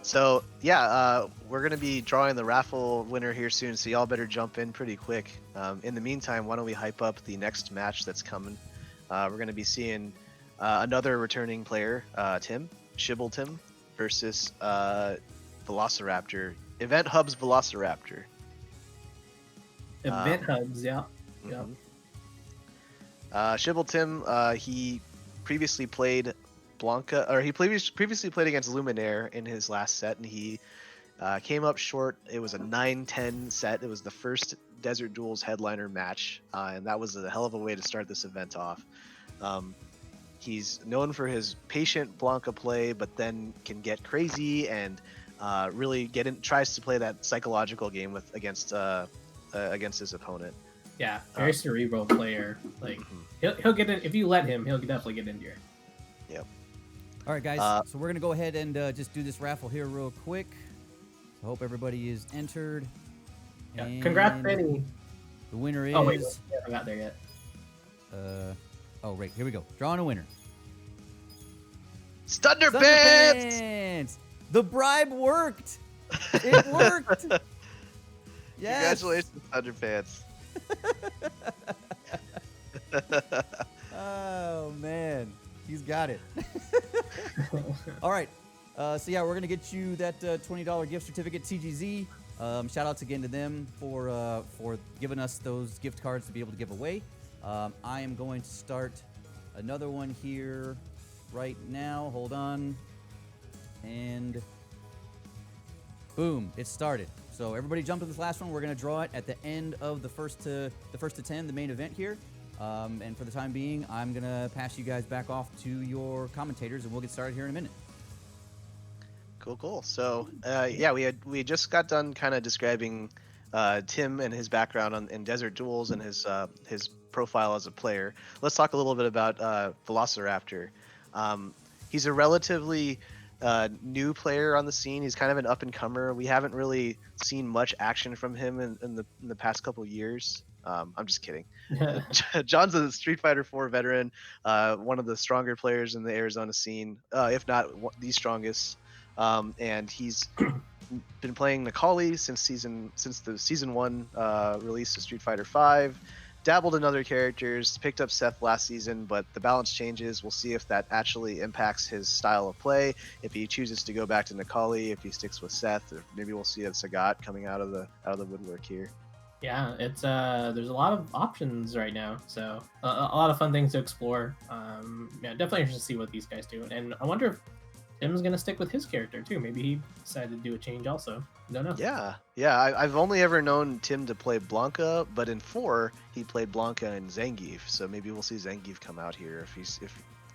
So yeah, we're gonna be drawing the raffle winner here soon, so y'all better jump in pretty quick. In the meantime, why don't we hype up the next match that's coming? We're gonna be seeing another returning player, SHBLTim, versus Velociraptor. Event Hub's Velociraptor. Event hubs, yeah. Yeah. SHBLTim, he previously played Blanca, or he previously played against Luminaire in his last set, and he came up short. It was a 9-10 set. It was the first Desert Duels headliner match, and that was a hell of a way to start this event off. He's known for his patient Blanca play, but then can get crazy and really tries to play that psychological game against his opponent. Yeah, very cerebral player. Like he'll get in if you let him. He'll definitely get into your. Yep. All right, guys. So we're gonna go ahead and just do this raffle here real quick. I hope everybody is entered. Yeah. And Congrats, Benny. the winner is. Oh wait, we haven't got there yet. Oh right, here we go. Drawing a winner. Thunderpants! Thunderpants! The bribe worked. It worked. Yes. Congratulations, Thunderpants. Oh man, he's got it. All right. So yeah, we're gonna get you that $20 gift certificate TGZ. Shout outs again to them for giving us those gift cards to be able to give away. I am going to start another one here right now. Hold on. And boom, it started. So everybody jump to this last one. We're going to draw it at the end of the first to 10, the main event here. And for the time being, I'm going to pass you guys back off to your commentators, and we'll get started here in a minute. Cool. So yeah, we just got done kind of describing Tim and his background in Desert Duels and his profile as a player. Let's talk a little bit about Velociraptor. He's a relatively new player on the scene. He's kind of an up and comer. We haven't really seen much action from him in the past couple years. I'm just kidding. John's a Street Fighter 4 veteran, one of the stronger players in the Arizona scene, if not the strongest. And he's been playing Necalli since the season 1 release of Street Fighter 5. dabbled in other characters, picked up Seth last season, but the balance changes. We'll see if that actually impacts his style of play. If he chooses to go back to Nikali, if he sticks with Seth, or maybe we'll see a Sagat coming out of the woodwork here. Yeah, it's there's a lot of options right now, so a lot of fun things to explore. Yeah, definitely interested to see what these guys do, and I wonder if Tim's gonna stick with his character too. Maybe he decided to do a change also. Don't know. Yeah. I've only ever known Tim to play Blanca, but in 4 he played Blanca and Zangief. So maybe we'll see Zangief come out here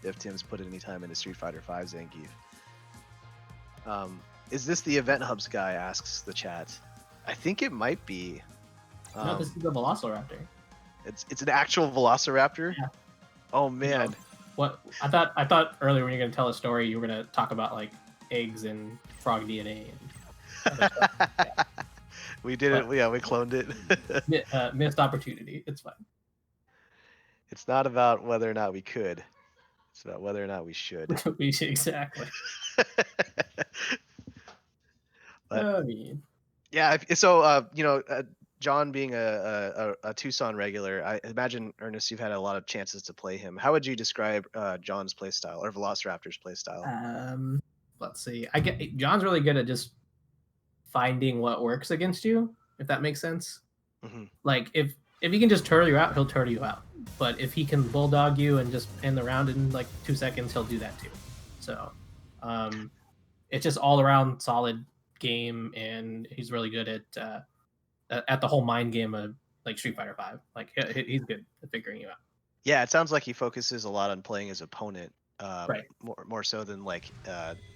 if Tim's put any time into Street Fighter V Zangief. Is this the Event Hubs guy? Asks the chat. I think it might be. No, this is the Velociraptor. It's an actual Velociraptor. Yeah. Oh man. No. What I thought earlier when you were gonna tell a story, you were gonna talk about like eggs and frog DNA and other stuff. Yeah. We did it. Yeah, we cloned it. Missed opportunity. It's fine. It's not about whether or not we could. It's about whether or not we should. We should exactly. But, I mean, yeah. So John being a Tucson regular, I imagine, Ernest, you've had a lot of chances to play him. How would you describe John's playstyle or Velociraptor's playstyle? let's see. I get John's really good at just finding what works against you, if that makes sense. Mm-hmm. Like if he can just turtle you out, he'll turtle you out. But if he can bulldog you and just end the round in like 2 seconds, he'll do that too. So it's just all around solid game, and he's really good at the whole mind game of like Street Fighter V. Like he's good at figuring you out. Yeah, it sounds like he focuses a lot on playing his opponent, Right. more so than like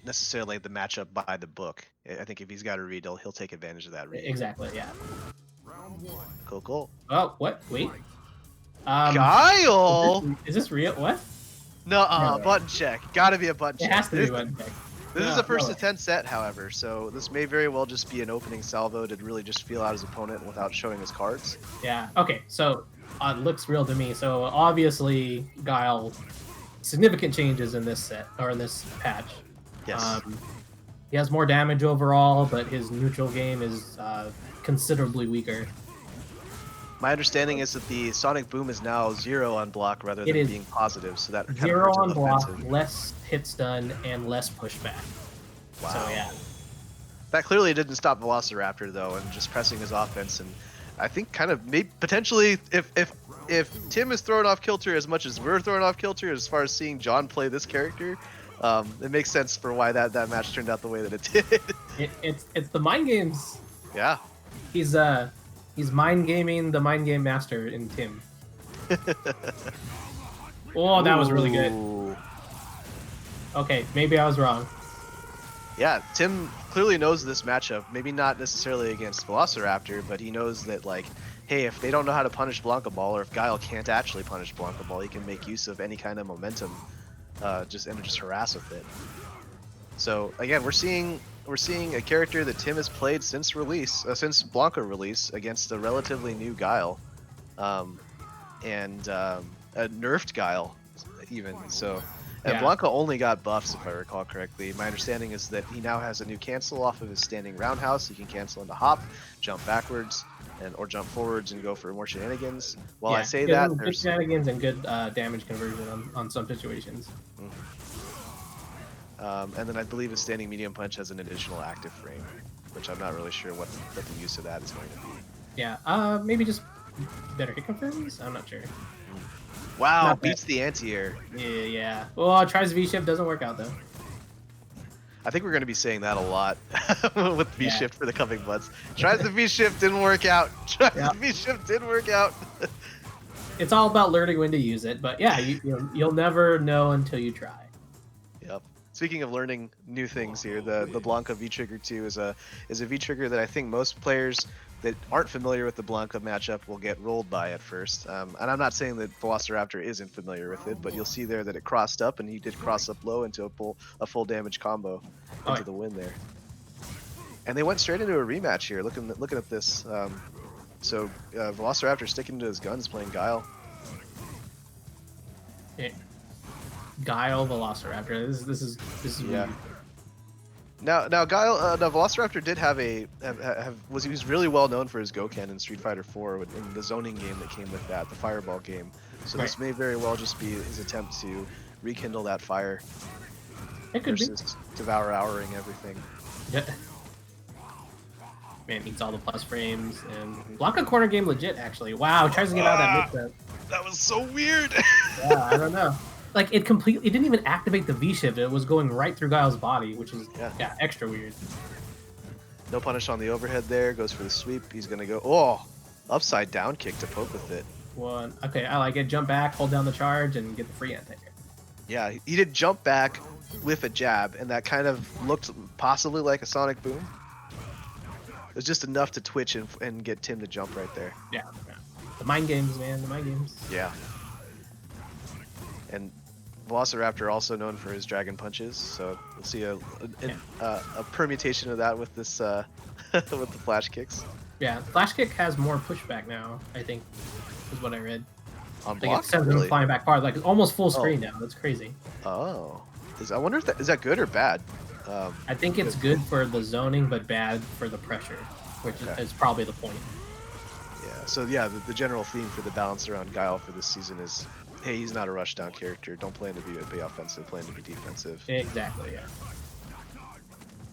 necessarily the matchup by the book. I think if he's got a read, he'll take advantage of that read. Exactly. Yeah. Cool. Oh, what? Wait. Guile. Is this real? What? No, No. button check. Got to be a button It check. has to be one check. This is No, a first no. to 10 set, however, so this may very well just be an opening salvo to really just feel out his opponent without showing his cards. Yeah. Okay. So it looks real to me. So obviously, Guile, significant changes in this set or in this patch. Yes. He has more damage overall, but his neutral game is considerably weaker. My understanding is that the Sonic Boom is now 0 on block rather than being positive, so that kind of 0 hurts on his block, offensive. less hit stun, and less pushback. Wow. So yeah. That clearly didn't stop Velociraptor though, and just pressing his offense, and I think kind of maybe potentially if Tim is thrown off kilter as much as we're thrown off kilter as far as seeing John play this character, it makes sense for why that match turned out the way that it did. It's the mind games. Yeah. He's mind gaming the mind game master in Tim. Oh, that was really good. Ooh. Okay, maybe I was wrong. Yeah, Tim clearly knows this matchup. Maybe not necessarily against Velociraptor, but he knows that, like, hey, if they don't know how to punish Blanca Ball, or if Guile can't actually punish Blanca Ball, he can make use of any kind of momentum, just harass with it. So again, we're seeing a character that Tim has played since release, since Blanca release, against a relatively new Guile, and a nerfed Guile even. So. And Yeah. Blanca only got buffs, if I recall correctly. My understanding is that he now has a new cancel off of his standing roundhouse. He can cancel into hop, jump backwards, or jump forwards and go for more shenanigans. While I say that, good there's shenanigans and good damage conversion on some situations. and then I believe his standing medium punch has an additional active frame, which I'm not really sure what the use of that is going to be. Yeah, maybe just better hit confirms? I'm not sure. Wow, Not beats the anti-air. Yeah. Well, tries V-shift, doesn't work out though. I think we're going to be saying that a lot with V-shift Yeah. for the coming months. Tries the V-shift, didn't work out. Tries Yeah. the V-shift, didn't work out. It's all about learning when to use it, but yeah, you'll never know until you try. Yep. Speaking of learning new things here, the Blanca V-Trigger 2 is a V-Trigger that I think most players that aren't familiar with the Blanca matchup will get rolled by at first. And I'm not saying that Velociraptor isn't familiar with it, but you'll see there that it crossed up, and he did cross up low into a full damage combo into the win there. And they went straight into a rematch here. Looking at this, so Velociraptor sticking to his guns, playing Guile. Guile Velociraptor. This is Yeah. really Now Guile, now Velociraptor did have he was really well known for his Goken in Street Fighter 4 in the zoning game that came with that, the Fireball game. So Right. this may very well just be his attempt to rekindle that fire It could be. versus devouring everything. Yeah. Man, eats all the plus frames and Blanca corner game legit actually. Wow, tries to get out of that mix-up. That was so weird. Yeah, I don't know. Like it didn't even activate the V shift. It was going right through Guile's body, which is yeah extra weird. No punish on the overhead there. Goes for the sweep. He's gonna go upside down kick to poke with it. One. Okay, I like it. Jump back, hold down the charge, and get the free anti. Yeah, he did jump back with a jab, and that kind of looked possibly like a sonic boom. It was just enough to twitch and get Tim to jump right there. Yeah. The mind games, man. The mind games. Yeah. And Velociraptor also known for his dragon punches, so we'll see a permutation of that with this with the flash kicks. Yeah, flash kick has more pushback now. I think is what I read. On Like block, it sends really? them flying back hard, like it's almost full screen now. That's crazy. Oh, I wonder if is that good or bad? I think it's good for the zoning, but bad for the pressure, which is probably the point. Yeah. So yeah, the general theme for the balance around Guile for this season is, hey, he's not a rushdown character. Don't plan to be offensive. Plan to be defensive. Exactly. Yeah.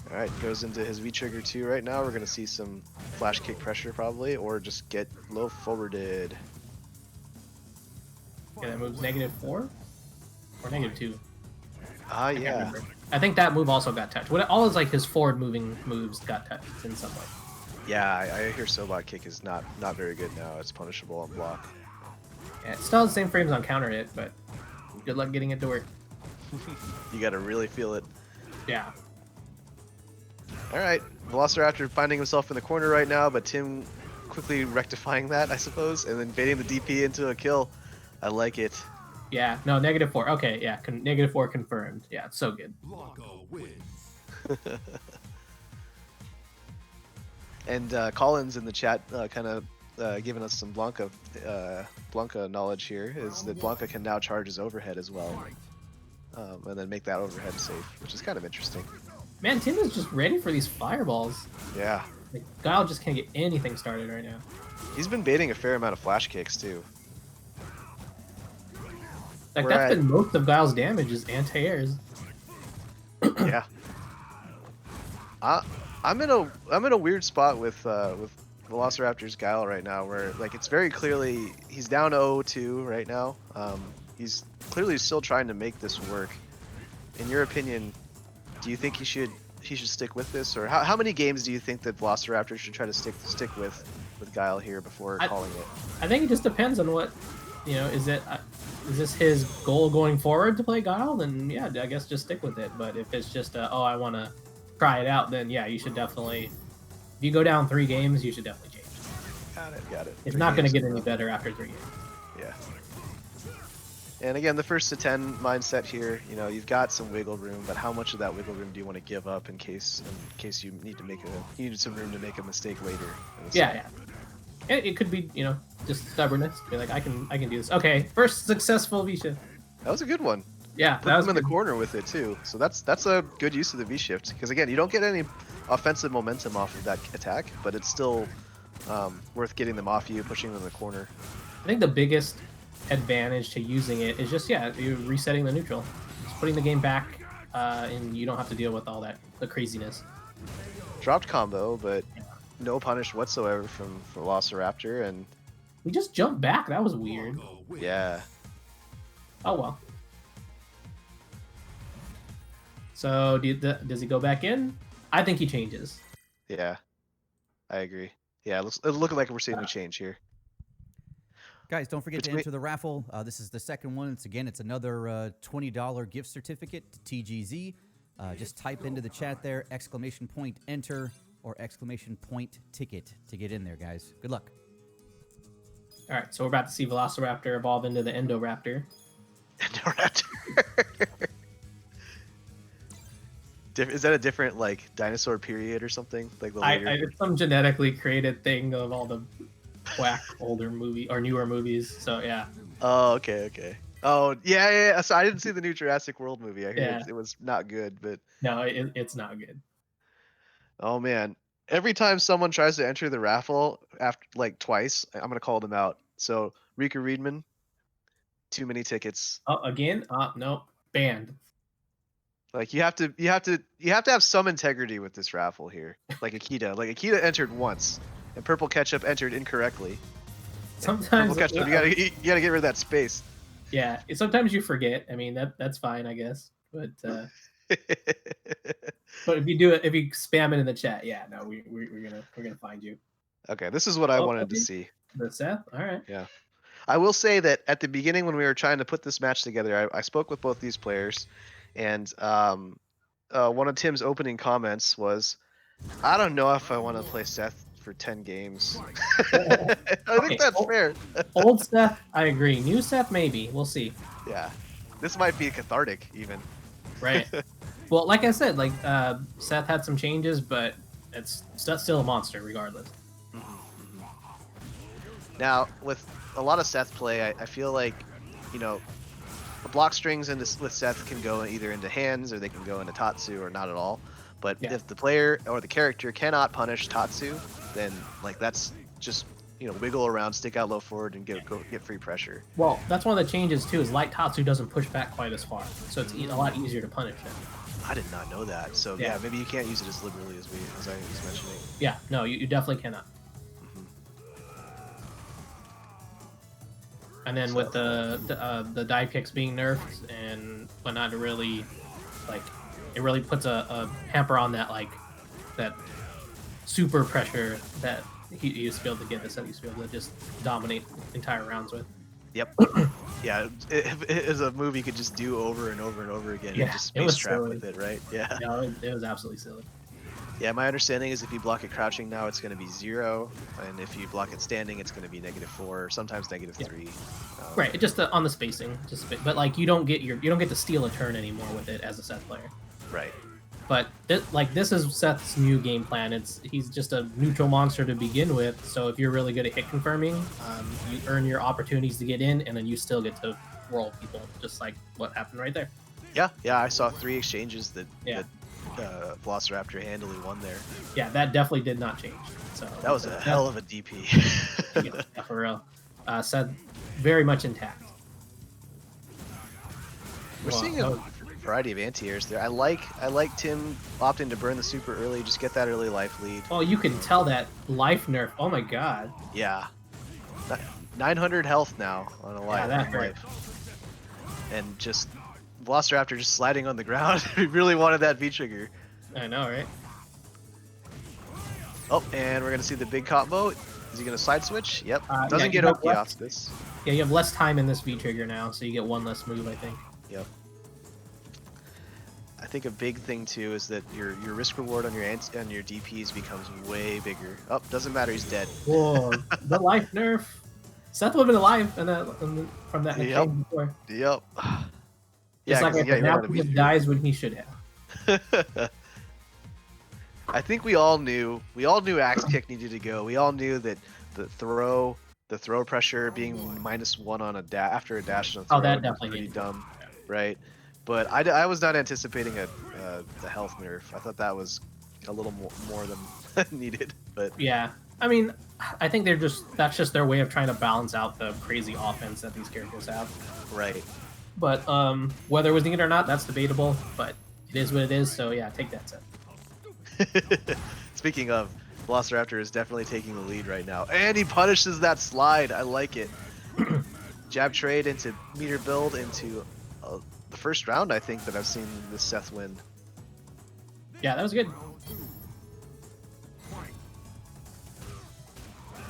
All right, goes into his V trigger 2 right now. We're gonna see some flash kick pressure probably, or just get low forwarded. Yeah, that move's -4 or -2. Ah, I can't yeah. remember. I think that move also got touched. All is like his forward moving moves got touched in some way. Yeah, I hear Sobot kick is not very good now. It's punishable on block. Yeah, it still has the same frames on counter hit, but good luck getting it to work. You gotta really feel it. Yeah. All right, Velociraptor finding himself in the corner right now, but Tim quickly rectifying that, I suppose, and then baiting the DP into a kill. I like it. Yeah, no, -4. Okay, yeah, -4 confirmed. Yeah, it's so good. And Collins in the chat kind of giving us some Blanca knowledge here, is that Blanca can now charge his overhead as well, and then make that overhead safe, which is kind of interesting. Man, Tim is just ready for these fireballs. Yeah. Like, Guile just can't get anything started right now. He's been baiting a fair amount of flash kicks too. Like We're that's at- been most of Guile's damage is anti-airs. Yeah. I'm in a weird spot with Velociraptor's Guile right now, where like it's very clearly he's down 0-2 right now. He's clearly still trying to make this work. In your opinion, do you think he should stick with this, or how many games do you think that Velociraptor should try to stick with Guile here before calling it? I think it just depends on what, is this his goal going forward to play Guile? Then yeah, I guess just stick with it. But if it's just I want to try it out, then yeah, you should definitely. If you go down 3 games, you should definitely change. Got it. It's 3 not going to games get in a any row. better after 3 games. Yeah. And again, the first to 10 mindset here, you've got some wiggle room, but how much of that wiggle room do you want to give up in case you need some room to make a mistake later? Yeah. It could be, just stubbornness. Be like, I can do this. Okay, first successful V-shift. That was a good one. Yeah, Put them in the corner with it too. So that's a good use of the V shift, because again, you don't get any offensive momentum off of that attack, but it's still worth getting them off you, pushing them in the corner. I think the biggest advantage to using it is just you're resetting the neutral, just putting the game back, and you don't have to deal with all the craziness. Dropped combo, but no punish whatsoever from Velociraptor, and We just jumped back. That was weird. yeah. Oh well. So does he go back in? I think he changes. Yeah, I agree. Yeah, it's looking like we're seeing a change here. Guys, don't forget to Between- enter the raffle. This is the second one. It's another $20 gift certificate to TGZ. Just type into the chat there, !enter or !ticket to get in there, guys. Good luck. All right, so we're about to see Velociraptor evolve into the Endoraptor. Endoraptor. Is that a different like dinosaur period or something? Like the later? It's some genetically created thing of all the whack older movie or newer movies. So yeah. Oh, okay. Oh, yeah. So I didn't see the new Jurassic World movie. I heard Yeah. it was not good, but No, it's not good. Oh man. Every time someone tries to enter the raffle after like twice, I'm gonna call them out. So Rika Reedman, too many tickets. Oh, again? No, banned. Like you have to have some integrity with this raffle here. Like Akita. Like Akita entered once, and Purple Ketchup entered incorrectly. And Purple Sometimes, Ketchup, you gotta get rid of that space. yeah. Sometimes you forget. I mean, that's fine, I guess. But if you do it, if you spam it in the chat, yeah, no, we're gonna find you. Okay, this is what I Oh, wanted to okay. see. The Seth. All right. Yeah. I will say that at the beginning when we were trying to put this match together, I spoke with both these players, and one of Tim's opening comments was, "I don't know if I want to play Seth for 10 games." I think Okay. that's fair. Old Seth, I agree. New Seth, maybe. We'll see. Yeah, this might be cathartic even. Right. Well, like I said, like Seth had some changes, but it's still a monster regardless. Now, with a lot of Seth play, I feel like, you know, the block strings with Seth can go either into hands or they can go into Tatsu or not at all. But Yeah. if the player or the character cannot punish Tatsu, then like that's just wiggle around, stick out low forward, and get free pressure. Well, that's one of the changes too. Is light Tatsu doesn't push back quite as far, so it's a lot easier to punish him. I did not know that. So yeah, maybe you can't use it as liberally as I was mentioning. Yeah, no, you definitely cannot. And then with the dive kicks being nerfed and whatnot, it really puts a hamper on that that super pressure that he used to be able to get. This that he used to be able to just dominate entire rounds with. Yep. Yeah, it is a move you could just do over and over and over again. Yeah, and just it was space trap silly. with it, right? Yeah. No, it was absolutely silly. Yeah, my understanding is if you block it crouching now, it's going to be 0, and if you block it standing, it's going to be -4, sometimes -3. Right, it just on the spacing, but like you don't get to steal a turn anymore with it as a Seth player. Right. But this is Seth's new game plan. He's just a neutral monster to begin with. So if you're really good at hit confirming, you earn your opportunities to get in, and then you still get to roll people, just like what happened right there. Yeah, I saw 3 exchanges that Velociraptor handily won there. Yeah, that definitely did not change. So that was a hell of a DP. Yeah, for real. Seth very much intact. We're seeing a variety of anti-airs there. I like Tim opting to burn the super early, just get that early life lead. Oh, you can tell that life nerf. Oh my god. Yeah. 900 health now on a life. Yeah, that hurt. And just Velociraptor just sliding on the ground. He really wanted that V-trigger. I know, right? Oh, and we're going to see the big combo. Is he going to side switch? Yep. Doesn't yeah, get OP off this. Yeah, you have less time in this V-trigger now, so you get one less move, I think. Yep. I think a big thing too is that your risk reward on your DPs becomes way bigger. Oh, doesn't matter, he's dead. Whoa, the life nerf. Seth would have been alive from that exchange before. Yep. It's like now he dies when he should have. I think we all knew axe kick needed to go. We all knew that the throw pressure being -1 on after a dash on a throw that was definitely pretty needed dumb, right? But I was not anticipating the health nerf. I thought that was a little more than needed. But yeah, I mean, I think that's just their way of trying to balance out the crazy offense that these characters have. Right. But whether it was needed or not, that's debatable. But it is what it is. So yeah, take that, Seth. Speaking of, Velociraptor is definitely taking the lead right now, and he punishes that slide. I like it. Jab trade into meter build into the first round, I think, that I've seen this Seth win. Yeah, that was good.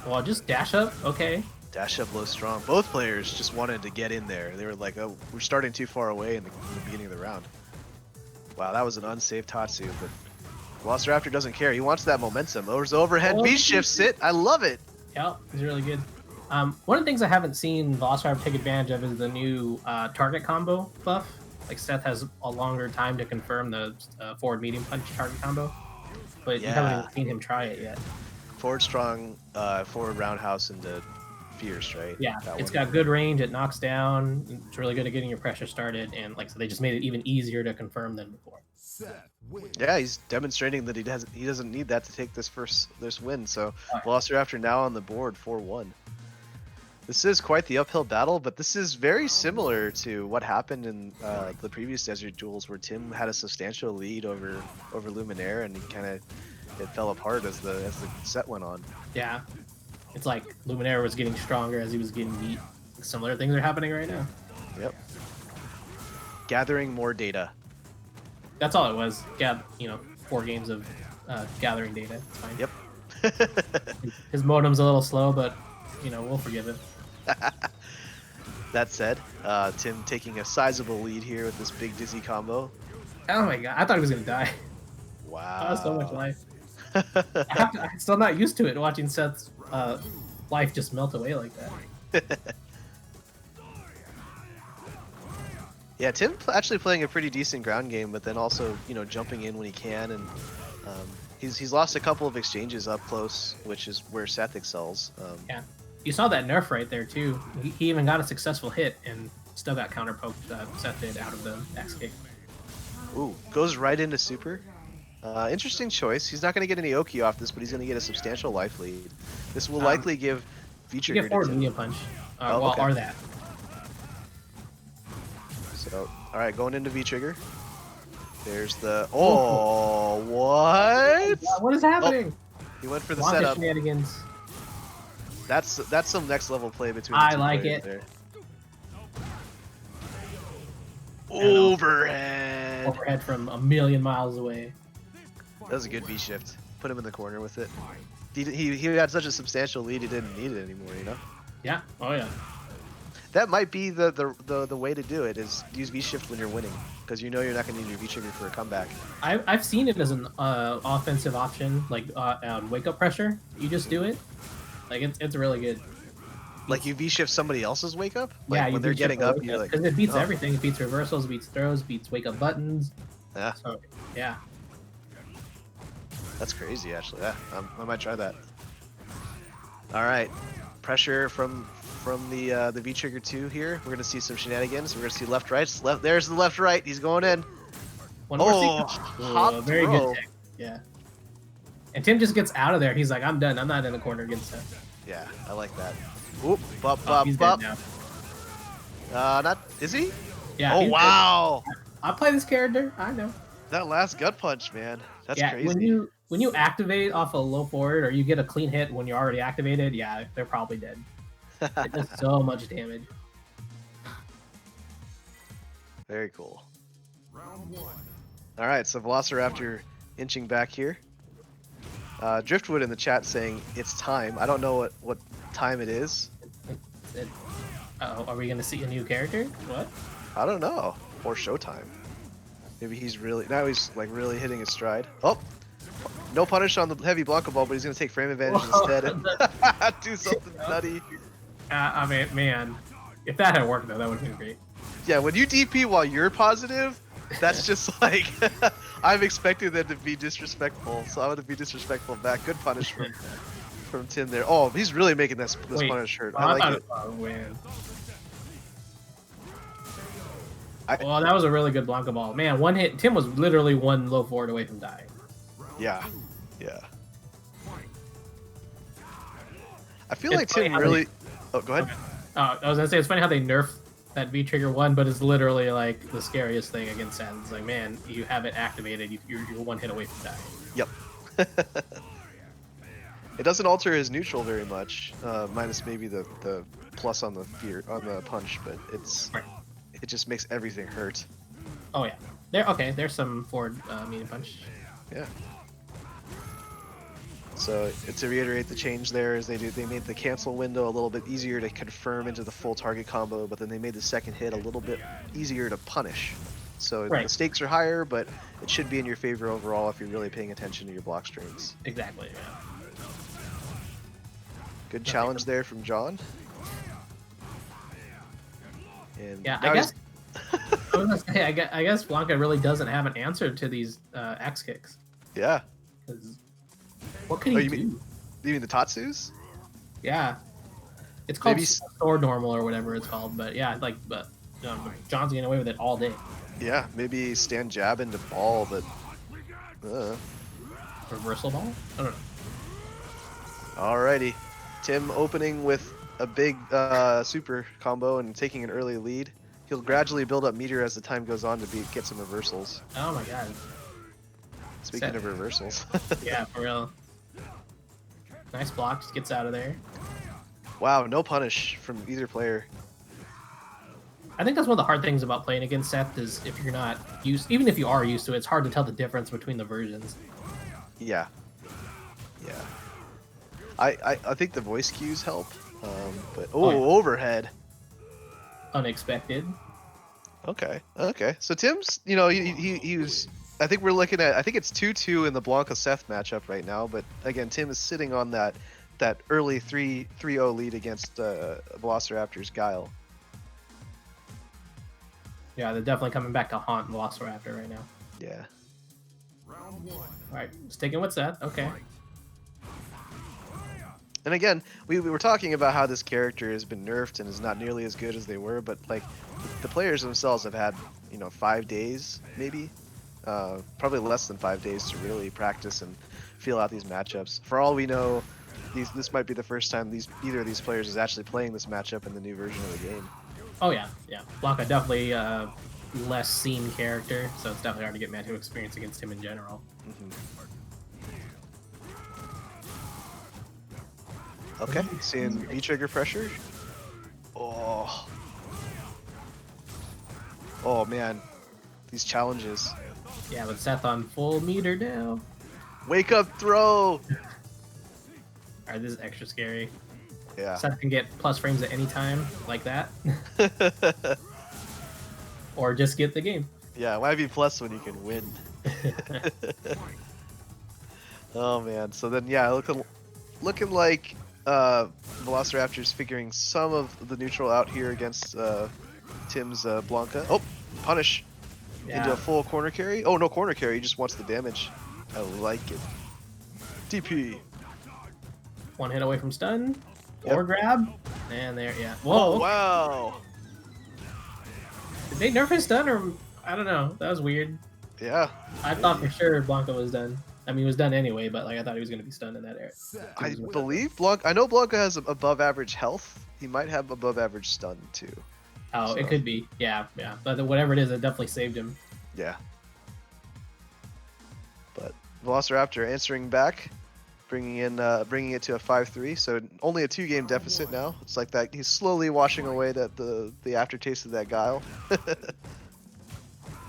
Well, just dash up, okay. Dash up low strong. Both players just wanted to get in there. They were like, oh, we're starting too far away in the beginning of the round. Wow, that was an unsafe Tatsu, but Velociraptor doesn't care. He wants that momentum. There's overhead V-shift sit. I love it. Yeah, it's really good. One of the things I haven't seen Velociraptor take advantage of is the new target combo buff. Like Seth has a longer time to confirm the forward medium punch target combo, but you haven't even seen him try it yet. Forward strong, forward roundhouse into fierce, right? Yeah, That it's one. got good range. It knocks down. It's really good at getting your pressure started, and like so, they just made it even easier to confirm than before. Yeah, he's demonstrating that he doesn't need that to take this win. So Alright. Velociraptor now on the board 4-1. This is quite the uphill battle, but this is very similar to what happened in the previous Desert Duels, where Tim had a substantial lead over Luminaire, and it fell apart as the set went on. Yeah, it's like Luminaire was getting stronger as he was getting beat. Similar things are happening right now. Yep. Gathering more data. That's all it was. Yeah, 4 games of gathering data. It's fine. Yep. His modem's a little slow, but we'll forgive him. That said, Tim taking a sizable lead here with this big dizzy combo. Oh my god, I thought he was gonna die. Wow. That was so much life. I'm still not used to it, watching Seth's life just melt away like that. Yeah, Tim actually playing a pretty decent ground game, but then also jumping in when he can, and he's lost a couple of exchanges up close, which is where Seth excels. Yeah, you saw that nerf right there too. He even got a successful hit and still got counter poked. Seth did out of the X kick. Ooh, goes right into super. Interesting choice. He's not going to get any Oki off this, but he's going to get a substantial life lead. This will likely give You V-Trigger get forward to Tim. medium punch. Okay. Or that. So, all right, going into V-Trigger. There's the... Oh, what? What is happening? Oh, he went for the Blanca setup. shenanigans. That's some next level play between I the two like players it. there. Overhead. Overhead from a million miles away. That was a good V-shift. Put him in the corner with it. He had such a substantial lead, he didn't need it anymore, Yeah. Oh yeah. That might be the way to do it, is use V-shift when you're winning, because you're not going to need your V-trigger for a comeback. I've seen it as an offensive option, like on wake up pressure. You just do it. Like it's really good. Like you V-shift somebody else's wake up? Like Yeah, when they're getting up, you're like... Because it beats oh. everything. It beats reversals, beats throws, beats wake up buttons. Yeah, So, yeah. that's crazy, actually. Yeah, I might try that. All right, pressure from the V-trigger 2 here. We're going to see some shenanigans. We're going to see left, right. There's the left, right. He's going in. One more Oh, sequence. hop Very throw. good tech. Yeah. And Tim just gets out of there. He's like, I'm done. I'm not in the corner against him. Yeah, I like that. Oop, bop, Oh, bop, he's bop. dead now. Not is he? Yeah. Oh he's dead. wow, I play this character. I know. that last gut punch, man. That's Yeah. crazy. When you activate off a low forward or you get a clean hit when you're already activated, yeah, they're probably dead. It does so much damage. Very cool. All right, so Velociraptor inching back here. Driftwood in the chat saying it's time. I don't know what time it is. Uh-oh, are we gonna see a new character? What? I don't know. Or showtime. Maybe he's like really hitting his stride. Oh, no punish on the heavy Blanca ball, but he's gonna take frame advantage instead and do something nutty. I mean, man, if that had worked though, that would have been great. Yeah, when you DP while you're positive, that's just like I'm expecting them to be disrespectful, so I'm gonna be disrespectful back. Good punish from Tim there. Oh, he's really making this Wait, punish hurt. Oh, I like it. Oh man. Well, that was a really good Blanca ball. Man, one hit. Tim was literally one low forward away from dying. Yeah, yeah. I feel It's like funny Tim how really. Oh, go ahead. I was gonna say it's funny how they nerfed that V trigger one, but it's literally like the scariest thing against Seth. It's like, man, you have it activated, you're one hit away from dying. Yep. It doesn't alter his neutral very much, minus maybe the plus on the punch, but Right. it just makes everything hurt. Oh yeah, there's some forward medium punch. Yeah. So to reiterate the change there is they made the cancel window a little bit easier to confirm into the full target combo, but then they made the second hit a little bit easier to punish. So Right. the stakes are higher, but it should be in your favor overall if you're really paying attention to your block strings. Exactly. Yeah. Good challenge there from John. And Yeah, now I he's- guess. I was gonna say, I guess Blanca really doesn't have an answer to these X kicks. Yeah. 'Cause what could Oh, he you do? mean the Tatsus? Yeah. It's called Maybe sword normal or whatever it's called. But yeah, like John's getting away with it all day. yeah, maybe stand jab into ball, but Reversal ball? I don't know. alrighty. Tim opening with a big super combo and taking an early lead. He'll gradually build up meter as the time goes on to get some reversals. Oh my god. Speaking of reversals. Yeah, for real. Nice block, just gets out of there. Wow, no punish from either player. I think that's one of the hard things about playing against Seth is if you're not used, even if you are used to it, it's hard to tell the difference between the versions. Yeah. Yeah. I think the voice cues help. But Oh, yeah. overhead. Unexpected. Okay. Okay. So Tim's, you know, he was. I think we're looking at. I think it's 2-2 in the Blanca Seth matchup right now. But again, Tim is sitting on that early 3-0 lead against Velociraptor's Guile. Yeah, they're definitely coming back to haunt Velociraptor right now. Yeah. Alright, sticking with Seth. Okay. And again, we were talking about how this character has been nerfed and is not nearly as good as they were, but like the players themselves have had, you know, 5 days maybe, probably less than 5 days to really practice and feel out these matchups. For all we know, this might be the first time either of these players is actually playing this matchup in the new version of the game. Oh yeah, yeah. Blanca definitely less seen character, so it's definitely hard to get matchup experience against him in general. Okay, seeing V-trigger pressure. Oh. Oh man, these challenges. Yeah, with Seth on full meter now. Wake up throw! Alright, this is extra scary. Yeah. Seth can get plus frames at any time, like that. Or just get the game. Yeah, why be plus when you can win? Oh man, so then yeah, looking like Velociraptor's figuring some of the neutral out here against Tim's Blanca. Oh, punish into a full corner carry. Oh, no corner carry, he just wants the damage. I like it. DP. One hit away from stun. Yep. Or grab. And there, yeah. Whoa. Oh, wow. Did they nerf his stun or I don't know. That was weird. Yeah. I thought for sure Blanca was done. I mean, he was done anyway, but like I thought he was going to be stunned in that area. I believe Blanca. I know Blanca has above average health. He might have above average stun too. Oh, So- it could be. Yeah, yeah. But whatever it is, it definitely saved him. Yeah. But Velociraptor answering back, bringing it to a 5-3. So only a 2-game deficit now. It's like that he's slowly washing away the aftertaste of that Guile.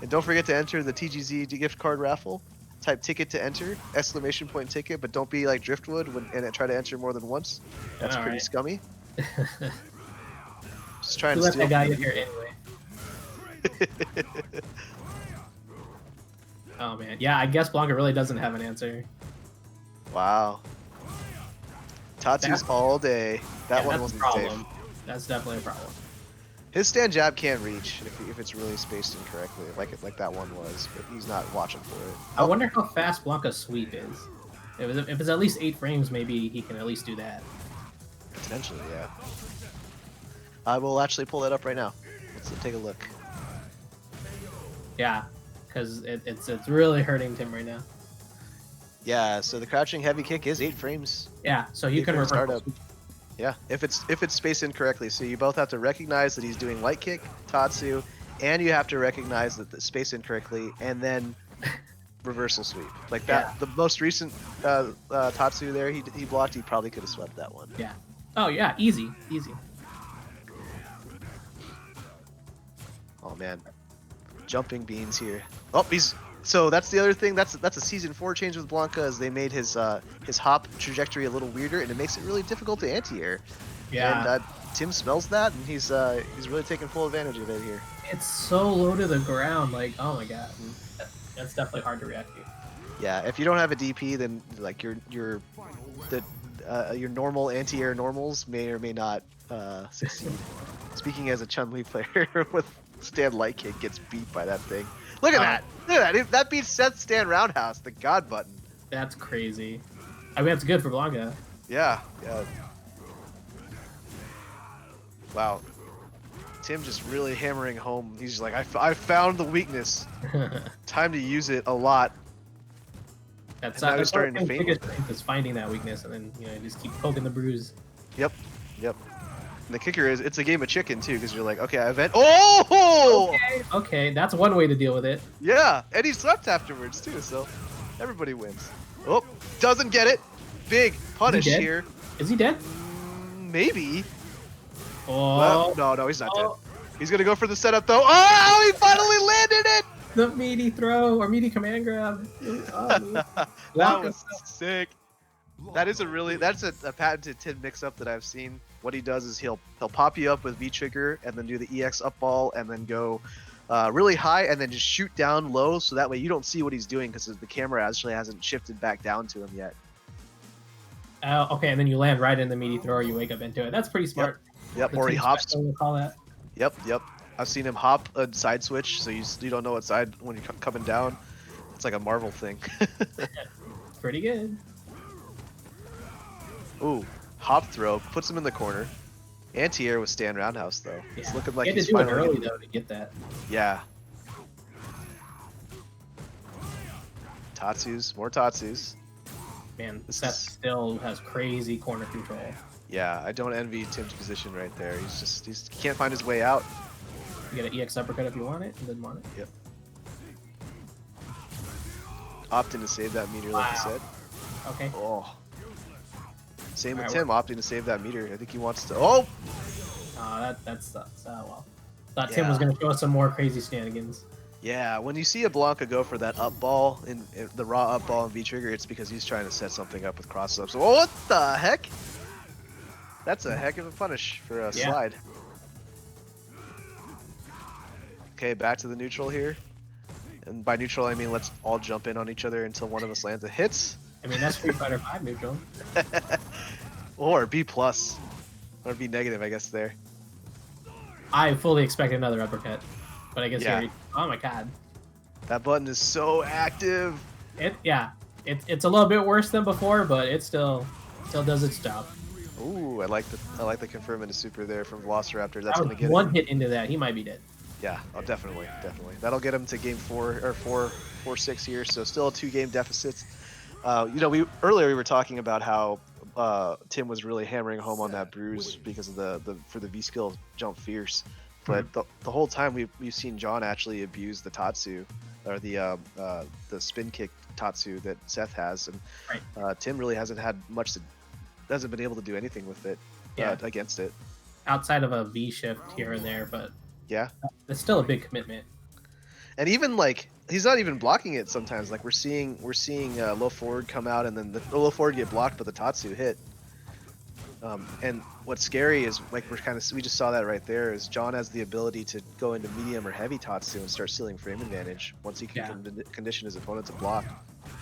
And don't forget to enter the TGZ gift card raffle. Type ticket to enter, exclamation point ticket, but don't be like Driftwood and try to enter more than once. That's All pretty right. scummy. Just trying Who to let steal. that guy in here anyway? Oh man, yeah. I guess Blanca really doesn't have an answer. Wow. Tatsu's all day. That Yeah, one that's a wasn't problem. safe. That's definitely a problem. His stand jab can't reach if it's really spaced incorrectly, like that one was, but he's not watching for it. I wonder how fast Blanca's sweep is. If it's at least 8 frames, maybe he can at least do that. Potentially, yeah. I will actually pull that up right now. Let's take a look. Yeah, because it's really hurting Tim right now. Yeah, so the crouching heavy kick is 8 frames. Yeah, so you 8 can frames reverse. startup. Yeah, if it's spaced incorrectly, so you both have to recognize that he's doing light kick, Tatsu, and you have to recognize that the space incorrectly, and then reversal sweep. Like that, Yeah. the most recent Tatsu there, he blocked. He probably could have swept that one. Yeah. Oh yeah, easy, easy. Oh man, jumping beans here. Oh, so that's the other thing. That's a season 4 change with Blanca, is they made his hop trajectory a little weirder, and it makes it really difficult to anti-air. Yeah. And Tim smells that, and he's really taking full advantage of it here. It's so low to the ground. Like, oh my god, that's definitely hard to react to. Yeah, if you don't have a DP, then like your normal anti-air normals may or may not succeed. Speaking as a Chun-Li player with stand light kick gets beat by that thing. Look at that! Look at that! That beats Seth's stand roundhouse, the god button. That's crazy. I mean, that's good for Blanca. Yeah, yeah. Wow. Tim just really hammering home. He's just like, I found the weakness. Time to use it a lot. That's now he's that's starting to faint biggest with it. strength is finding that weakness, and then just keep poking the bruise. Yep. Yep. And the kicker is, it's a game of chicken too, because you're like, okay, I event. Oh! Okay, that's one way to deal with it. Yeah, and he swept afterwards too, so everybody wins. Oh, doesn't get it. Big punish dead? here. Is he dead? Maybe. Oh, Well, no, he's not dead. He's gonna go for the setup though. Oh, he finally landed it! the meaty throw or meaty command grab. Oh, That was sick. That's a patented Tim mix-up that I've seen. What he does is he'll pop you up with V trigger and then do the EX up ball and then go really high and then just shoot down low, so that way you don't see what he's doing because the camera actually hasn't shifted back down to him yet. Okay, and then you land right in the meaty throw, or you wake up into it. That's pretty smart. Yep. The Or he team hops. special, we'll call that. Yep. I've seen him hop a side switch, so you don't know what side when you're coming down. It's like a Marvel thing. Pretty good. Ooh, hop throw puts him in the corner. Anti-air with stand roundhouse though. Yeah. It's looking like You had he's to do it finally early getting- though to get that. Yeah. Tatsus, more Tatsus. Man, This Seth is- still has crazy corner control. Yeah, I don't envy Tim's position right there. He can't find his way out. You get an EX uppercut if you want it. Didn't want it. Yep. Opting to save that meter, like you Wow. said. Okay. Oh. Same with Alright, Tim, opting to save that meter. I think he wants to. Oh! That sucks. Well, thought Tim was Yeah. gonna show us some more crazy shenanigans. Yeah, when you see a Blanca go for that up ball, in the raw up ball in V trigger, it's because he's trying to set something up with cross ups. Oh, what the heck? That's a heck of a punish for a Yeah. slide. Okay, back to the neutral here. And by neutral, I mean let's all jump in on each other until one of us lands a hit. I mean, that's Street Fighter 5 neutral. Or B plus. Or B negative, I guess, there. I fully expect another uppercut, but I guess Yeah. oh my god, That button is so active. it's a little bit worse than before, but it still does its job. Ooh, I like the confirm into super there from Velociraptor. That's That gonna was get one him. hit into that, he might be dead. Yeah, oh, definitely. That'll get him to game 4-6 here. So still a 2-game deficit. Earlier we were talking about how Tim was really hammering home on that bruise because of the V skill jump fierce, but the whole time we've seen John actually abuse the Tatsu or the spin kick Tatsu that Seth has, and Tim really hasn't been able to do anything with it against it. Outside of a V shift here and there, but Yeah. it's still a big commitment. And even like he's not even blocking it sometimes. Like we're seeing low forward come out and then the low forward get blocked, but the Tatsu hit. And what's scary is like we just saw that right there is John has the ability to go into medium or heavy Tatsu and start sealing frame advantage once he can condition his opponent to block.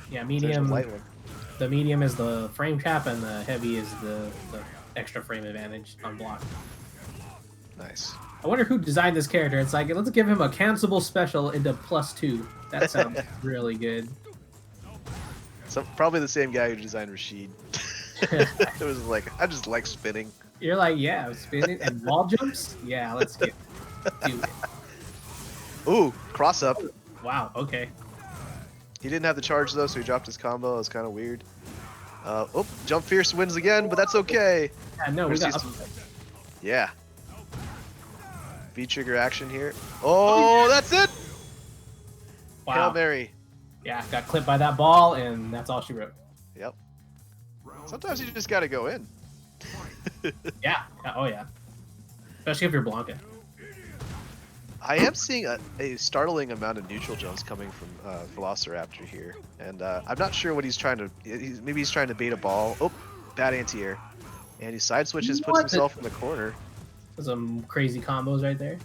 Yeah, So there's medium. the light one. The medium is the frame trap, and the heavy is the extra frame advantage on block. Nice. I wonder who designed this character. It's like, let's give him a cancelable special into +2. That sounds really good. So probably the same guy who designed Rashid. It was like I just like spinning. You're like, yeah, spinning and wall jumps? Yeah, let's do it. Ooh, cross up. Wow, okay. He didn't have the charge though, so he dropped his combo. It was kind of weird. Jump Fierce wins again, but that's okay. Yeah, no, we We're got seeing some- Yeah. V-trigger action here. Oh, that's it! Hail Wow. Mary. Yeah, got clipped by that ball, and that's all she wrote. Yep. Sometimes you just gotta go in. Yeah. Oh, yeah. Especially if you're Blanca. I am seeing a startling amount of neutral jumps coming from Velociraptor here, and I'm not sure what he's trying to. Maybe he's trying to bait a ball. Oh, bad anti-air, and he side switches, puts What? himself in the corner. Some crazy combos right there.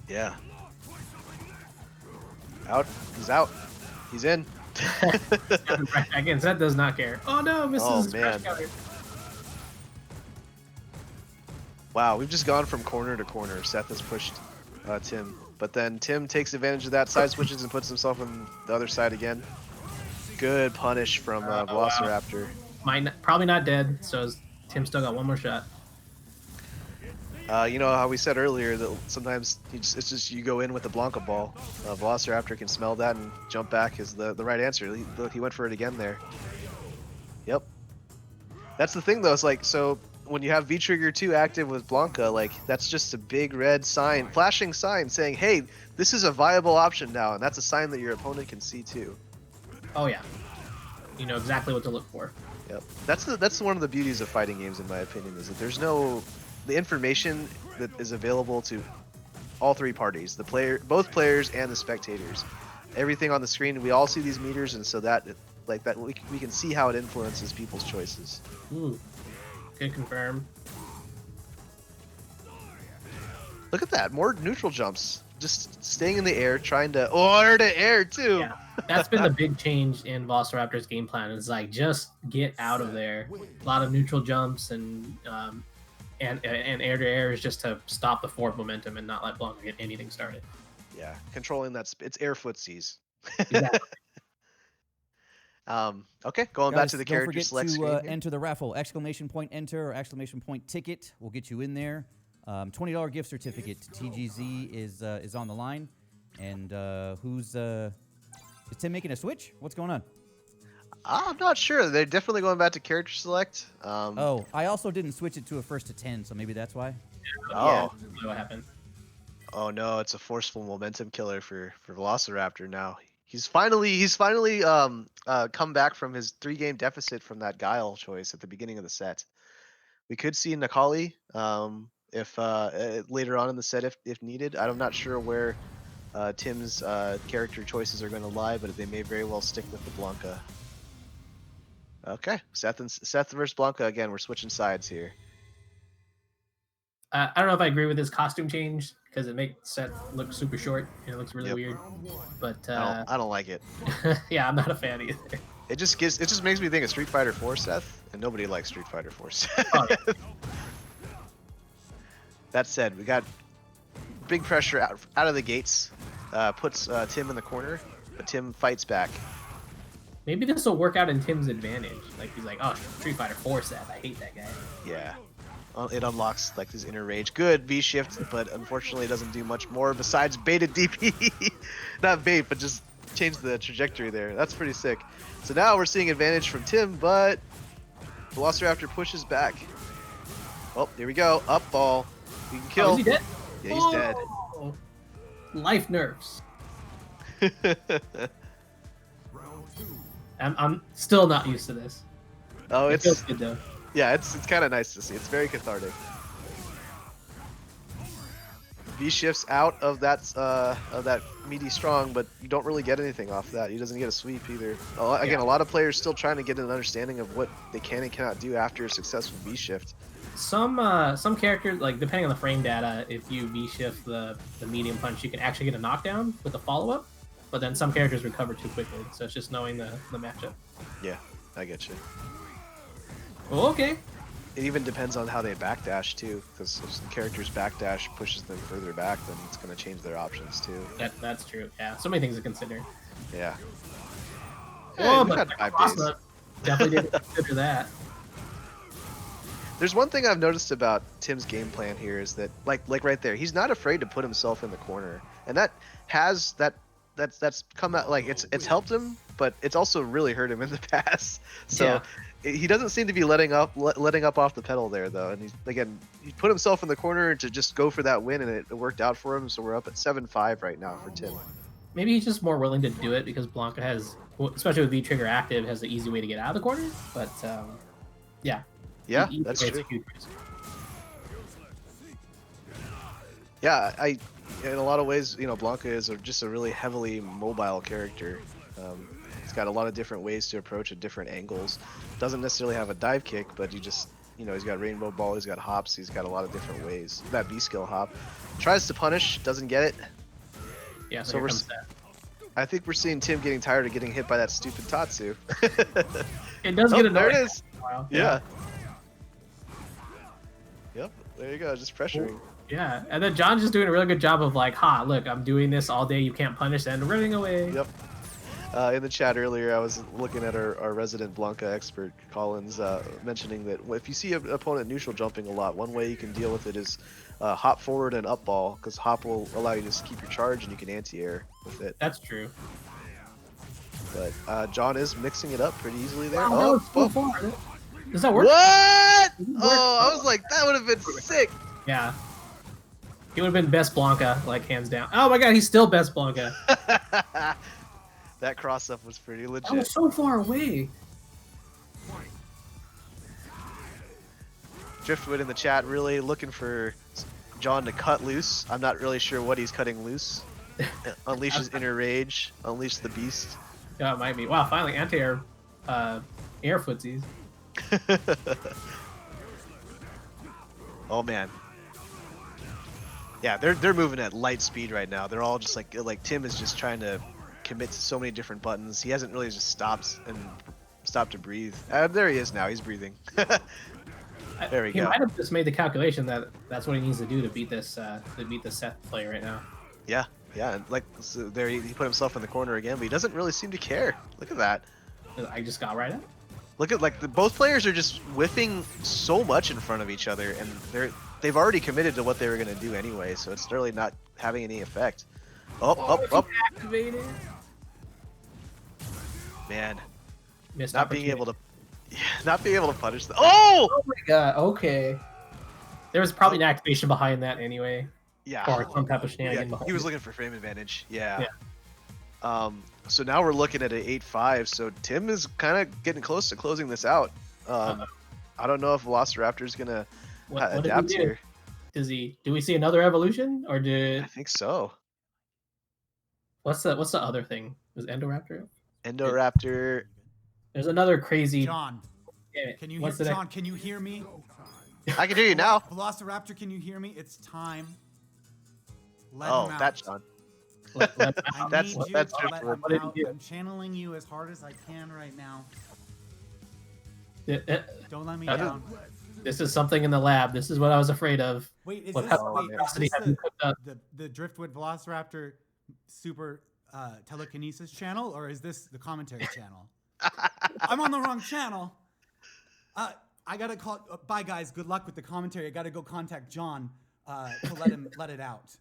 Yeah. Out. He's out. He's in. Again, Seth does not care. Oh no, misses Oh, his crash man. counter. Wow, we've just gone from corner to corner. Seth has pushed Tim, but then Tim takes advantage of that, side switches and puts himself on the other side again. Good punish from Wow. Velociraptor. Probably not dead, so Tim still got one more shot. You know how we said earlier that sometimes it's just you go in with the Blanca ball. Velociraptor can smell that and jump back is the right answer. He went for it again there. Yep. That's the thing though. It's like, so when you have V-Trigger 2 active with Blanca, like that's just a big red sign, flashing sign saying, hey, this is a viable option now. And that's a sign that your opponent can see too. Oh yeah, you know exactly what to look for. Yep. That's one of the beauties of fighting games, in my opinion, is that there's the information that is available to all three parties, both players and the spectators. Everything on the screen, we all see these meters, and so that we can see how it influences people's choices. Ooh, can confirm. Look at that, more neutral jumps, just staying in the air, trying to air to air too. Yeah, that's been the big change in Velociraptor's game plan. It's like just get out of there. A lot of neutral jumps and air to air is just to stop the forward momentum and not let Blanca get anything started. Yeah, controlling that. It's air footsies. Exactly. Okay, going back to the don't character forget select to screen here. enter the raffle. Exclamation point enter or exclamation point ticket will get you in there. $20 gift certificate to TGZ is on the line. And is Tim making a switch? What's going on? I'm not sure. They're definitely going back to character select. Oh, I also didn't switch it to a first to 10, so maybe that's why. Yeah, what happened? Oh no, it's a forceful momentum killer for Velociraptor now. He's finally come back from his 3-game deficit from that Guile choice at the beginning of the set. We could see Nakali if later on in the set if needed. I'm not sure where Tim's character choices are going to lie, but they may very well stick with the Blanca. Okay, Seth versus Blanca again. We're switching sides here. I don't know if I agree with his costume change because it makes Seth look super short and it looks really weird. But I don't like it. yeah, I'm not a fan either. It just makes me think of Street Fighter 4 Seth, and nobody likes Street Fighter 4 Seth. Oh, yeah. That said, we got big pressure out of the gates. Puts Tim in the corner, but Tim fights back. Maybe this will work out in Tim's advantage. Like he's like, oh, Street Fighter 4 Seth, I hate that guy. Yeah. It unlocks like his inner rage. Good V shift, but unfortunately it doesn't do much more besides bait a DP. Not bait, but just change the trajectory there. That's pretty sick. So now we're seeing advantage from Tim, but Velociraptor pushes back. Oh, here we go. Up ball. We can kill. Oh, is he dead? Yeah, he's dead. Life nerfs. I'm still not used to this. Oh, It feels good though. Yeah, it's kind of nice to see. It's very cathartic. V shifts out of that meaty strong, but you don't really get anything off that. He doesn't get a sweep either. Again, a lot of players still trying to get an understanding of what they can and cannot do after a successful V shift. Some characters, like depending on the frame data, if you V shift the medium punch, you can actually get a knockdown with a follow up. But then some characters recover too quickly, so it's just knowing the matchup. Yeah, I get you. Oh, okay. It even depends on how they backdash too, because if some characters backdash pushes them further back, then it's going to change their options too. That's true. Yeah, so many things to consider. Yeah. Oh, we but got 5 days. definitely didn't consider that. There's one thing I've noticed about Tim's game plan here is that, like right there, he's not afraid to put himself in the corner, and that's come out, like it's helped him, but it's also really hurt him in the past. So he doesn't seem to be letting up off the pedal there though, and he put himself in the corner to just go for that win, and it worked out for him. So we're up at 7-5 right now for Tim. Maybe he's just more willing to do it because Blanca has, especially with V-Trigger active, has the easy way to get out of the corner. But yeah. Yeah, that's true. Yeah, in a lot of ways, Blanca is just a really heavily mobile character. He's got a lot of different ways to approach at different angles. Doesn't necessarily have a dive kick, but he's got rainbow ball, he's got hops, he's got a lot of different ways. That B skill hop. Tries to punish, doesn't get it. Yeah, so I think we're seeing Tim getting tired of getting hit by that stupid Tatsu. It does get annoying. There it is. Yeah. Yep, there you go, just pressuring. Yeah, and then John's just doing a really good job of like, look, I'm doing this all day, you can't punish, and running away. Yep. In the chat earlier, I was looking at our resident Blanca expert, Collins, mentioning that if you see an opponent neutral jumping a lot, one way you can deal with it is hop forward and up ball, because hop will allow you to just keep your charge and you can anti-air with it. That's true. But John is mixing it up pretty easily there. Wow, that was so far. Does that work? What? Does it work? Oh, I was like, that would have been sick. Yeah. He would have been best Blanca, like hands down. Oh my god, he's still best Blanca. That cross up was pretty legit. That was so far away. Driftwood in the chat really looking for John to cut loose. I'm not really sure what he's cutting loose. Unleash his inner rage. Unleash the beast. Yeah, it might be. Wow, finally anti-air air footsies. Oh man. Yeah, they're moving at light speed right now. They're all just like Tim is just trying to commit to so many different buttons. He hasn't really just stopped to breathe. There he is now. He's breathing. There we He go. might have just made the calculation that that's what he needs to do to beat this Seth play right now. Yeah, and like so there he put himself in the corner again, but he doesn't really seem to care. Look at that. I just got right up. Look at both players are just whiffing so much in front of each other, and they've already committed to what they were gonna do anyway, so it's really not having any effect. Up. Activated. Man, Missed not being opportunity. able to punish them. Oh! Oh my god. Okay. There was probably an activation behind that anyway, Yeah. or some type of shenanigan Yeah, behind. he was it. looking for frame advantage. Yeah. So now we're looking at an 8-5. So Tim is kind of getting close to closing this out. I don't know if Velociraptor's gonna What did he adapt do? here. Do we see another evolution, or I think so. what's the other thing? Was Endoraptor? Endoraptor. There's another crazy. John, Damn it. can you What's hear? the John, can you hear me? I can hear you now. Velociraptor, can you hear me? It's time. Let Oh, him out. that John. Let- let- I That's- need you that's to just let what- him what did he out. do? I'm channeling you as hard as I can right now. Don't let me I don't- down. This is something in the lab. This is what I was afraid of. Wait, is What this, type of wait, is atrocity this have you cooked up? the Driftwood Velociraptor super telekinesis channel, or is this the commentary channel? I'm on the wrong channel. I gotta call. Bye, guys. Good luck with the commentary. I gotta go contact John to let it out.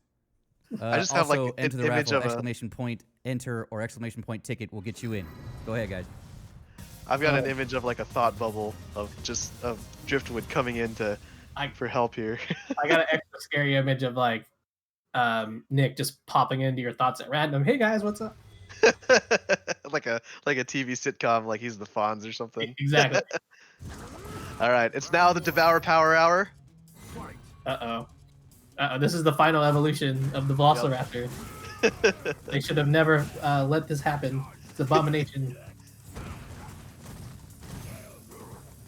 I just have, like, also, an enter the image raffle, of a- exclamation point, enter, or exclamation point ticket will get you in. Go ahead, guys. I've got an image of like a thought bubble of Driftwood coming in for help here. I got an extra scary image of like Nick just popping into your thoughts at random. Hey guys, what's up? like a TV sitcom, like he's the Fonz or something. Exactly. All right, it's now the Devour Power Hour. Uh-oh. This is the final evolution of the Velociraptor. They should have never let this happen. It's an abomination.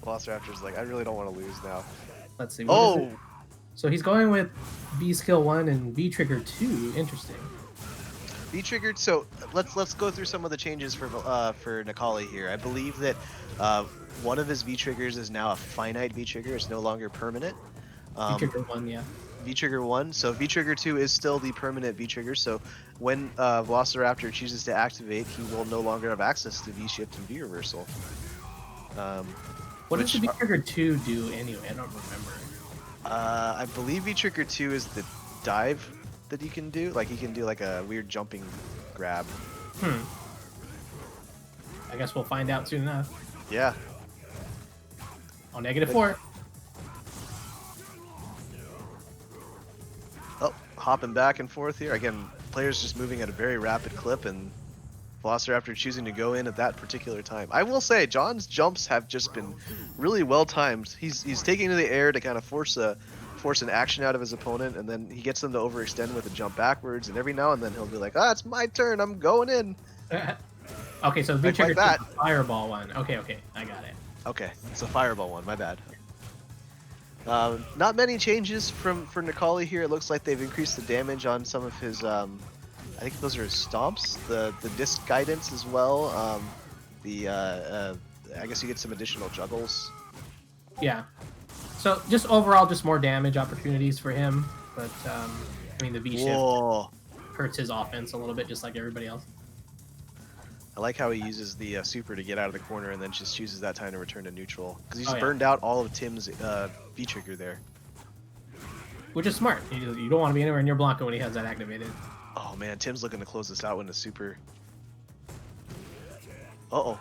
Velociraptor's like, I really don't want to lose now. Let's see. What is it? Oh, So he's going with B skill 1 and B trigger 2. Interesting. V triggered. So let's go through some of the changes for Nikali here. I believe that one of his V triggers is now a finite V trigger. It's no longer permanent. B trigger 1, yeah. V trigger 1. So V trigger 2 is still the permanent V trigger. So when Velociraptor chooses to activate, he will no longer have access to V shift and V reversal. What does the which- B trigger 2 do anyway? I don't remember. I believe V trigger 2 is the dive that he can do. Like he can do like a weird jumping grab. I guess we'll find out soon enough. Yeah. Oh, -4. Oh, hopping back and forth here. Again, players just moving at a very rapid clip, and Velociraptor choosing to go in at that particular time. I will say, John's jumps have just been really well timed. He's taking to the air to kind of force an action out of his opponent, and then he gets them to overextend with a jump backwards, and every now and then he'll be like, it's my turn, I'm going in. Okay, so B Like trigger 2 that. is the fireball one. Okay, I got it. Okay, it's a fireball one, my bad. Not many changes for Nikali here. It looks like they've increased the damage on some of his, I think those are his stomps, the disc guidance as well. I guess you get some additional juggles. Yeah. So just overall, just more damage opportunities for him. But I mean, the V shift Whoa. hurts his offense a little bit, just like everybody else. I like how he uses the super to get out of the corner and then just chooses that time to return to neutral. Because he just Oh, yeah. burned out all of Tim's V-trigger there. Which is smart. You don't want to be anywhere near Blanca when he has that activated. Oh man, Tim's looking to close this out with a super. Uh-oh.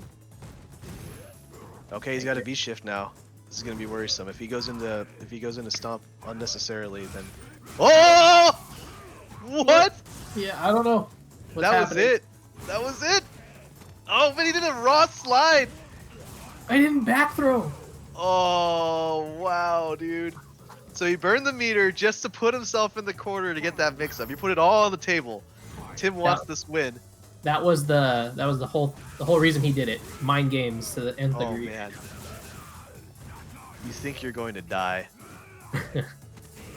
Okay, he's got a V-shift now. This is gonna be worrisome. If he goes into stomp unnecessarily, then. Oh! What? Yeah, I don't know. What's That happening? was it. That was it. Oh, but he did a raw slide. I didn't back throw. Oh wow, dude. So he burned the meter just to put himself in the corner to get that mix-up. He put it all on the table. Tim wants this win. That was the whole reason he did it. Mind games to the nth Oh degree. man. You think you're going to die,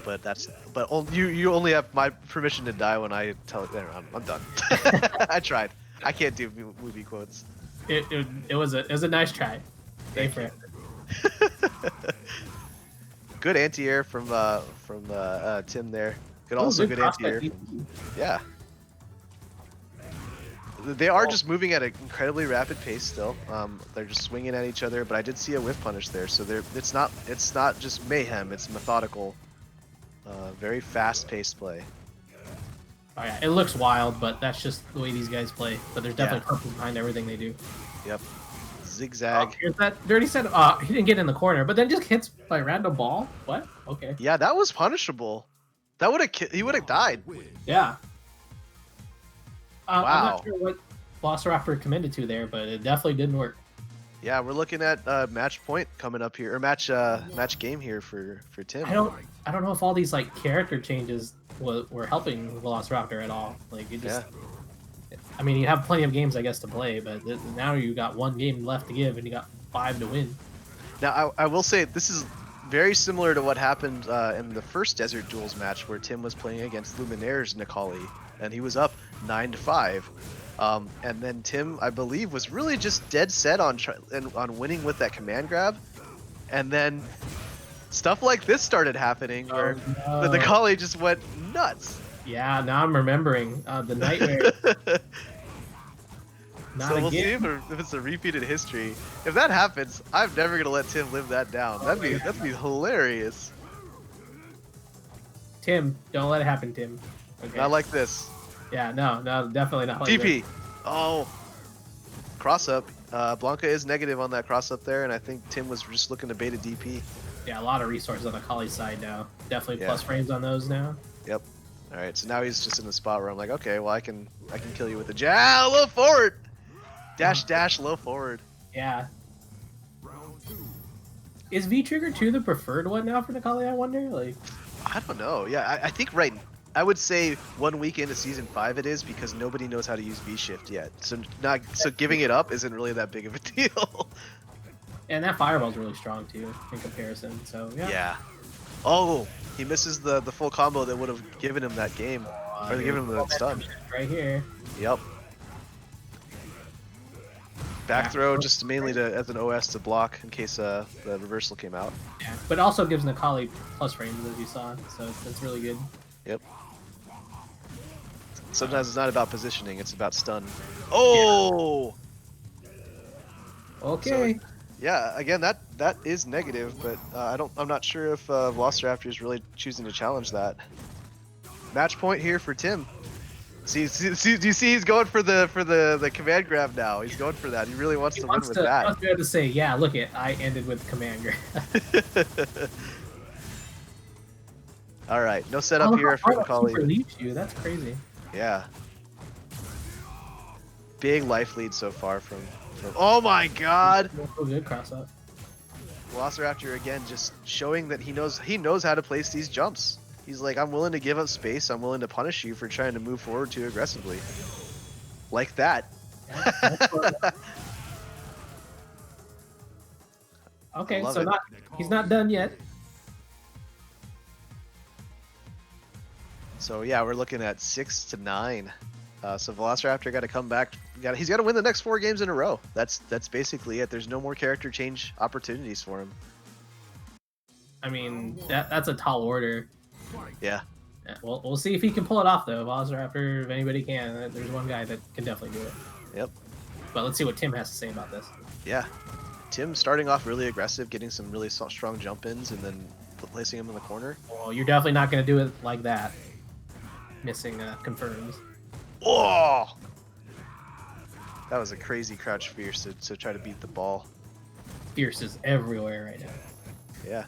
but you only have my permission to die when I tell it. I'm done. I tried. I can't do movie quotes. It was a nice try. Thank you. Good anti-air from Tim there. Also good anti-air. Yeah. They are just moving at an incredibly rapid pace still. They're just swinging at each other, but I did see a whiff punish there, so it's not just mayhem. It's methodical, very fast-paced play. Oh yeah, it looks wild, but that's just the way these guys play. But there's definitely purpose behind everything they do. Yep. Zigzag. Oh, here's that dirty set. He didn't get in the corner, but then just hits by a random ball. What? Okay. Yeah, that was punishable. That he would have died. Yeah. I'm Wow. not sure what Velociraptor committed to there, but it definitely didn't work. Yeah, we're looking at match point coming up here, or match game here for Tim. I don't know if all these like character changes were helping Velociraptor at all. Like you just, I mean, you have plenty of games I guess to play, but now you got one game left to give and you got 5 to win. Now I will say this is very similar to what happened in the first Desert Duels match where Tim was playing against Luminaire's Nikali, and he was up 9-5. And then Tim, I believe, was really just dead set on winning with that command grab, and then stuff like this started happening where the Nikali just went nuts. Yeah, now I'm remembering the nightmare. Not So we'll again. see if it's a repeated history. If that happens, I'm never gonna let Tim live that down. That'd be hilarious. Tim, don't let it happen, Tim. Okay. Not like this. Yeah, no, definitely not. Like DP. Oh. Cross up. Blanca is negative on that cross up there, and I think Tim was just looking to bait a DP. this. Yeah, a lot of resources on the Kali side now. Definitely Yeah. plus frames on those now. Yep. All right. So now he's just in the spot where I'm like, okay, well I can kill you with a jab. Low forward. Dash low forward. Yeah. Is V Trigger 2 the preferred one now for Nikali, I wonder? Like, I don't know. Yeah, I think I would say 1 week into season 5 it is, because nobody knows how to use V shift yet. So giving it up isn't really that big of a deal. and that fireball's really strong too in comparison. So yeah. Yeah. Oh, he misses the full combo that would have given him that game, or given him the stun. Right here. Yep. Back throw just mainly as an OS to block in case the reversal came out. Yeah, but also gives Nikali plus frames as you saw, so that's really good. Yep. Sometimes it's not about positioning; it's about stun. Oh. Okay. Yeah. Again, that is negative, but I'm not sure if Velociraptor is really choosing to challenge that. Match point here for Tim. Do you see he's going for the command grab now? He's going for that. He really wants to win with that. I was going to say, yeah, look it, I ended with command grab. All right, no setup here for Nikali. Super leaves you. That's crazy. Yeah. Big life lead so far from. Oh my God! Oh, good cross up. Velociraptor again, just showing that he knows how to place these jumps. He's like, I'm willing to give up space. I'm willing to punish you for trying to move forward too aggressively. Like that. Okay, love so it. he's not done yet. So yeah, we're looking at 6-9. So Velociraptor got to come back. He's got to win the next 4 games in a row. That's basically it. There's no more character change opportunities for him. I mean, that's a tall order. Yeah. Yeah, we'll see if he can pull it off though. Velociraptor, if anybody can, there's one guy that can definitely do it. Yep. But let's see what Tim has to say about this. Yeah. Tim starting off really aggressive, getting some really strong jump-ins, and then placing him in the corner. Well, you're definitely not going to do it like that. Missing confirms. Oh! That was a crazy crouch Fierce to try to beat the ball. Fierce is everywhere right now. Yeah.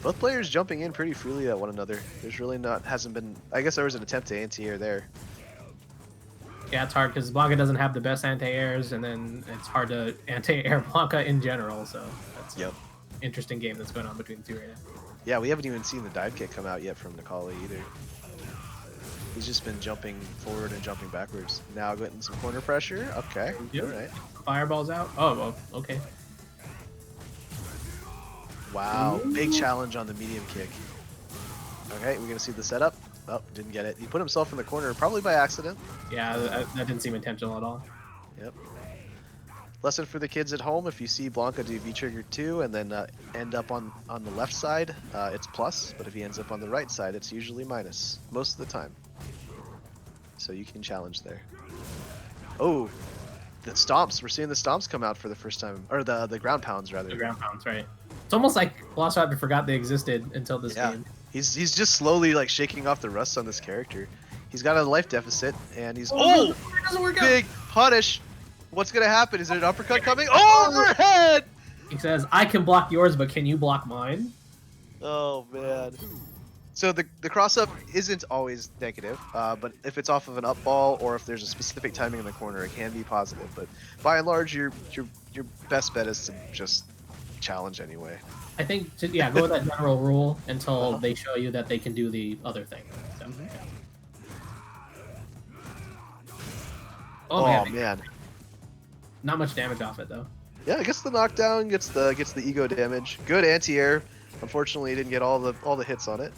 Both players jumping in pretty freely at one another. There's really hasn't been, I guess there was an attempt to anti-air there. Yeah, it's hard because Blanca doesn't have the best anti-airs, and then it's hard to anti-air Blanca in general, so that's an interesting game that's going on between the two right now. Yeah, we haven't even seen the dive kick come out yet from Nikali either. He's just been jumping forward and jumping backwards. Now getting some corner pressure. Okay, all right. Fireball's out. Oh, well, okay. Wow, big challenge on the medium kick. Okay, we're gonna see the setup. Oh, didn't get it. He put himself in the corner, probably by accident. Yeah, that didn't seem intentional at all. Yep. Lesson for the kids at home: if you see Blanca do V trigger 2 and then end up on the left side, it's plus. But if he ends up on the right side, it's usually minus most of the time. So you can challenge there. Oh, the stomps! We're seeing the stomps come out for the first time, or the ground pounds rather. The ground pounds, right? It's almost like Velociraptor forgot they existed until this game. He's just slowly like shaking off the rust on this character. He's got a life deficit, and he's no, it doesn't work big punish. What's gonna happen? Is there an uppercut coming? Overhead! He says, "I can block yours, but can you block mine?" Oh man. So the cross up isn't always negative, but if it's off of an up ball or if there's a specific timing in the corner, it can be positive. But by and large, your best bet is to just challenge anyway. I think, go with that general rule until they show you that they can do the other thing. So, Oh man. Not much damage off it though. Yeah, gets the knockdown, gets the ego damage. Good anti-air. Unfortunately, he didn't get all the hits on it.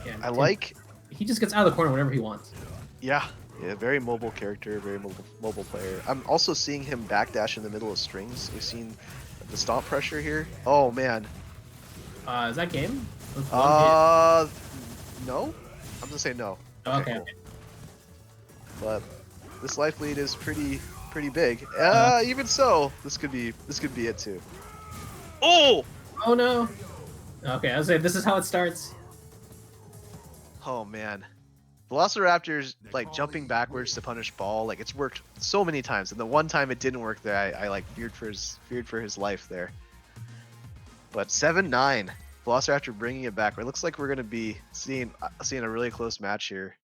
Yeah, he just gets out of the corner whenever he wants. Yeah, very mobile character, very mobile player. I'm also seeing him backdash in the middle of strings. We've seen the stomp pressure here. Oh man. Is that game? No. I'm gonna say no. Okay. Cool. But this life lead is pretty big. Even so, this could be it too. Oh! Oh no. Okay, I was saying this is how it starts. Oh man. Velociraptor's like jumping backwards to punish ball, like it's worked so many times, and the one time it didn't work there, I like feared for his life there. But 7-9, Velociraptor bringing it back. It looks like we're gonna be seeing a really close match here.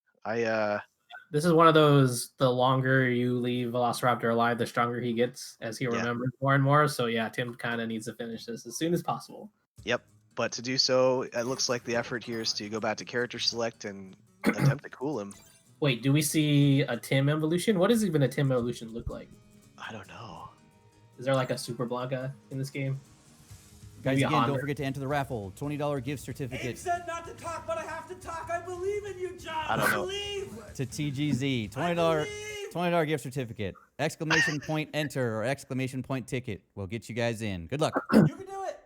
This is one of those, the longer you leave Velociraptor alive, the stronger he gets as he remembers more and more. So yeah, Tim kind of needs to finish this as soon as possible. Yep, but to do so, it looks like the effort here is to go back to character select and attempt to cool him. Wait, do we see a Tim evolution? What does even a Tim evolution look like? I don't know. Is there like a Super Blanca in this game? Guys, again, don't forget to enter the raffle. $20 gift certificate. Abe said not to talk, but I have to talk. I believe in you, John. I don't know. To TGZ. $20 gift certificate. Exclamation point enter or exclamation point ticket will get you guys in. Good luck. You can do it.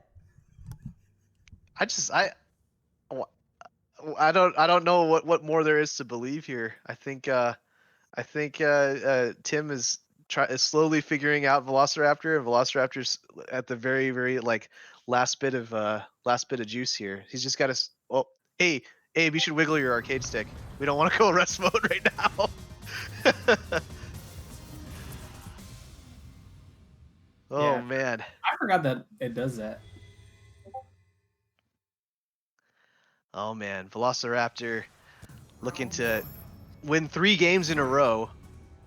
I don't know what more there is to believe here. I think Tim is slowly figuring out Velociraptor, and Velociraptor's at the very like last bit of juice here. He's just got to. Oh, hey, Abe, you should wiggle your arcade stick. We don't want to go rest mode right now. Oh man, I forgot that it does that. Oh man, Velociraptor looking to win 3 games in a row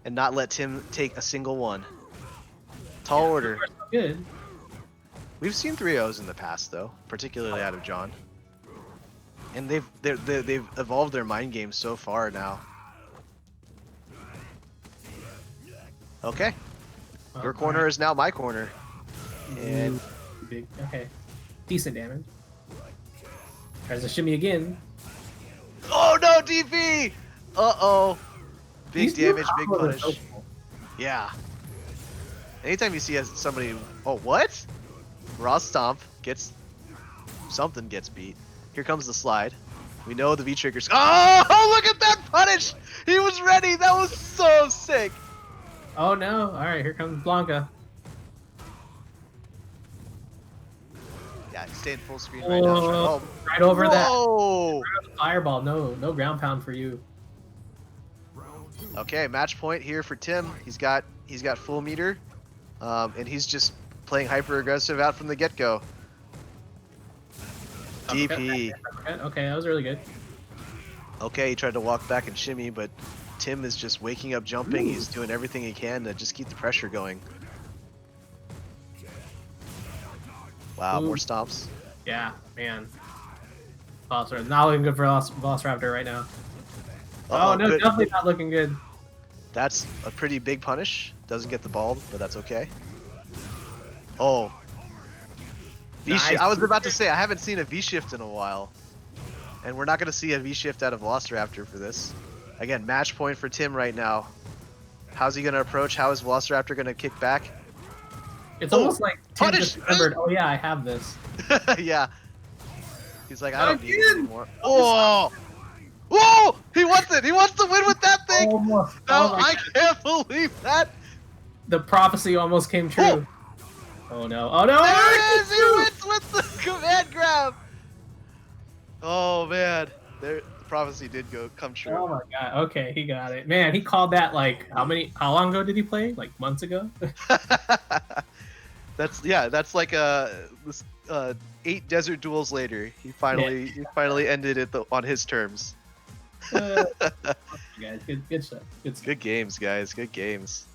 and not let Tim take a single one. Tall order. Good. We've seen 3-0s in the past though, particularly out of John. And they've evolved their mind games so far now. Okay. Your corner is now my corner. And big. Okay. Decent damage. Tries to shimmy again. oh no, DP! Uh-oh. Big damage, big punish. Yeah. Anytime you see somebody, oh what? Raw stomp gets beat. Here comes the slide. We know the V triggers. Oh, look at that punish! He was ready. That was so sick. Oh no! All right, here comes Blanca. Yeah, he's staying full screen right now. Oh, Right over that. whoa! Fireball. No ground pound for you. Okay, match point here for Tim. He's got full meter, and he's just playing hyper aggressive out from the get go. DP. Okay, that was really good. Okay, he tried to walk back and shimmy, but Tim is just waking up, jumping. He's doing everything he can to just keep the pressure going. Wow, more stomps. Yeah, man. Velociraptor not looking good for Velociraptor right now. Oh no, good. definitely not looking good. That's a pretty big punish. Doesn't get the ball, but that's okay. Oh. Nice. I was about to say, I haven't seen a V-shift in a while. And we're not going to see a V-shift out of Velociraptor for this. Again, match point for Tim right now. How's he going to approach? How is Velociraptor going to kick back? It's almost like Tim punish! just remembered, oh yeah, I have this. Yeah. He's like, I don't need it anymore. Oh! Whoa! He wants it! He wants to win with that thing! Almost. No, Oh my I God. can't believe that! The prophecy almost came true. Oh no. Oh no! There it is! He wins with the command grab! Oh man. The prophecy did come true. Oh my god. Okay, he got it. Man, he called that like how long ago did he play? Like months ago? That's like 8 desert duels later. He finally ended it on his terms. Guys, good stuff. Good stuff. Good games, guys. Good games.